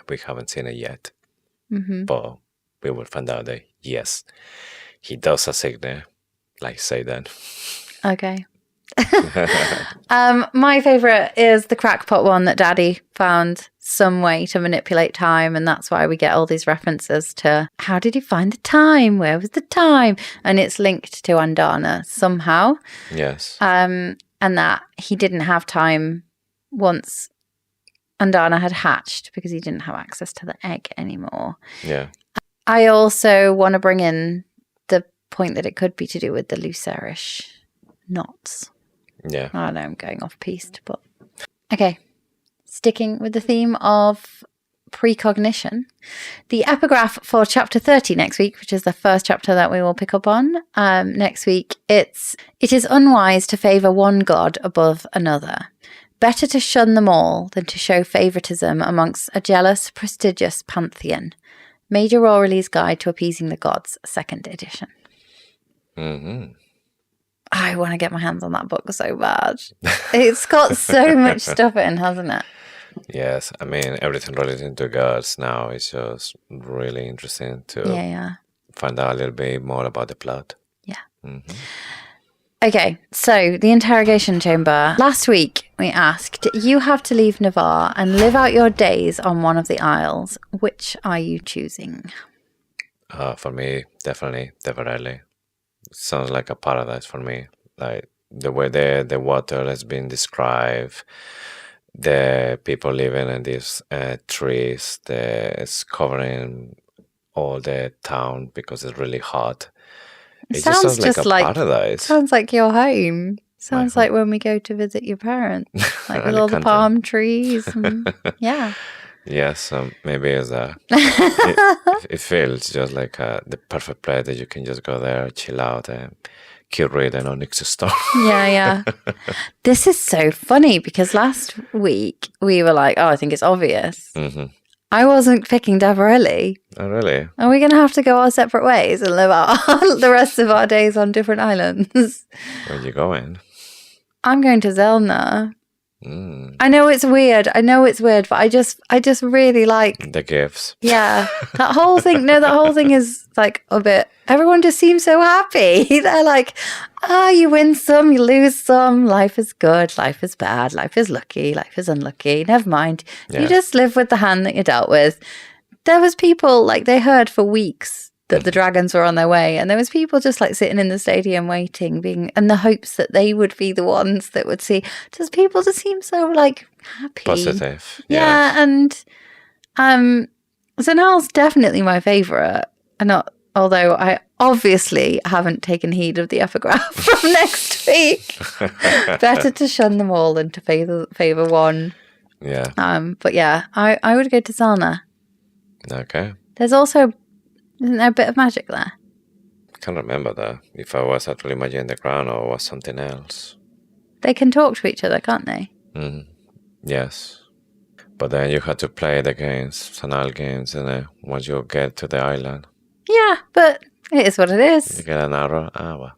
We haven't seen it yet, but we will find out that yes, he does a signet, like Xaden. Okay. My favourite is the crackpot one that Daddy found some way to manipulate time, and that's why we get all these references to how did he find the time? Where was the time? And it's linked to Andarna somehow. Yes. And that he didn't have time once Andarna had hatched because he didn't have access to the egg anymore. Yeah. I also want to bring in the point that it could be to do with the Lucerish knots. Yeah. I know I'm going off piste, but okay. Sticking with the theme of precognition, the epigraph for chapter 30 next week, which is the first chapter that we will pick up on next week. It is unwise to favour one god above another. Better to shun them all than to show favouritism amongst a jealous, prestigious pantheon. Major Aureli's Guide to Appeasing the Gods, 2nd edition. I want to get my hands on that book so bad. It's got so much stuff in, hasn't it? Yes, I mean, everything related to gods now is just really interesting to find out a little bit more about the plot. Yeah. Okay, so the interrogation chamber. Last week we asked, you have to leave Navarre and live out your days on one of the isles. Which are you choosing? For me, definitely. Sounds like a paradise for me. Like the way the water has been described, the people living in these trees, it's covering all the town because it's really hot. It just sounds like a paradise. Sounds like your home. Sounds like when we go to visit your parents, like with all the palm trees. And, yeah. Yes, maybe it's it feels just like the perfect place that you can just go there, chill out, and keep reading Onyx Storm. Yeah. This is so funny because last week we were like, oh, I think it's obvious. I wasn't picking Davarelli. Oh, really? Are we going to have to go our separate ways and live out the rest of our days on different islands? Where are you going? I'm going to Zelna. I know it's weird, but I just really like the gifts. Yeah, that whole thing. No, that whole thing is like a bit. Everyone just seems so happy. They're like, you win some, you lose some. Life is good, life is bad, life is lucky, life is unlucky. Never mind. Yeah. You just live with the hand that you're dealt with. There was people like they heard for weeks that the dragons were on their way, and there was people just like sitting in the stadium waiting, in the hopes that they would be the ones that would see. Just people just seem so like happy, positive. Yeah, and Zanal's definitely my favorite. I'm not Although I obviously haven't taken heed of the epigraph from next week. Better to shun them all than to favour one. Yeah. But yeah, I would go to Zelna. Okay. There's also, isn't there a bit of magic there? I can't remember that. If I was actually magicking the crown or was something else. They can talk to each other, can't they? Yes. But then you had to play the games, Sanal games, and once you get to the island, Yeah, but it is what it is. you get an arrow. Well.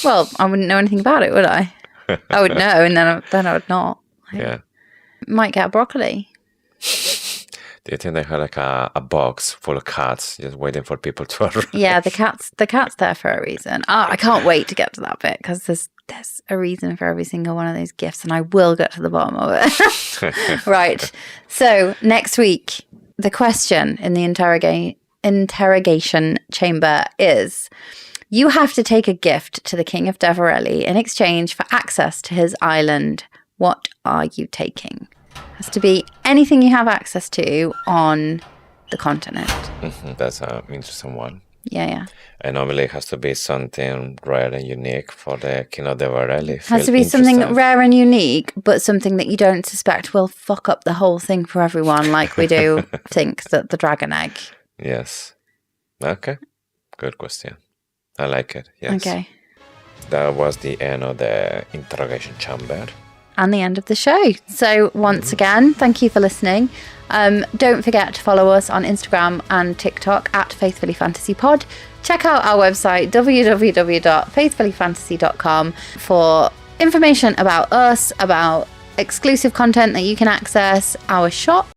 Well, I wouldn't know anything about it, would I? I would know, and then I would not. Yeah. Might get a broccoli. Do you think they had like a box full of cats just waiting for people to arrive? Yeah, the cat's there for a reason. Oh, I can't wait to get to that bit because there's a reason for every single one of those gifts, and I will get to the bottom of it. Right. So next week, the question in the interrogation chamber is: you have to take a gift to the King of Deverelli in exchange for access to his island. What are you taking? Has to be anything you have access to on the continent. That's an interesting one. Yeah. And normally it has to be something rare and unique for the King of Deverelli. Has to be something rare and unique, but something that you don't suspect will fuck up the whole thing for everyone, like we do think that the dragon egg. Yes. Okay. Good question. I like it. Yes. Okay. That was the end of the interrogation chamber. And the end of the show. So once again, thank you for listening. Don't forget to follow us on Instagram and TikTok at FaithfullyFantasyPod. Check out our website www.faithfullyfantasy.com for information about us, about exclusive content that you can access, our shop,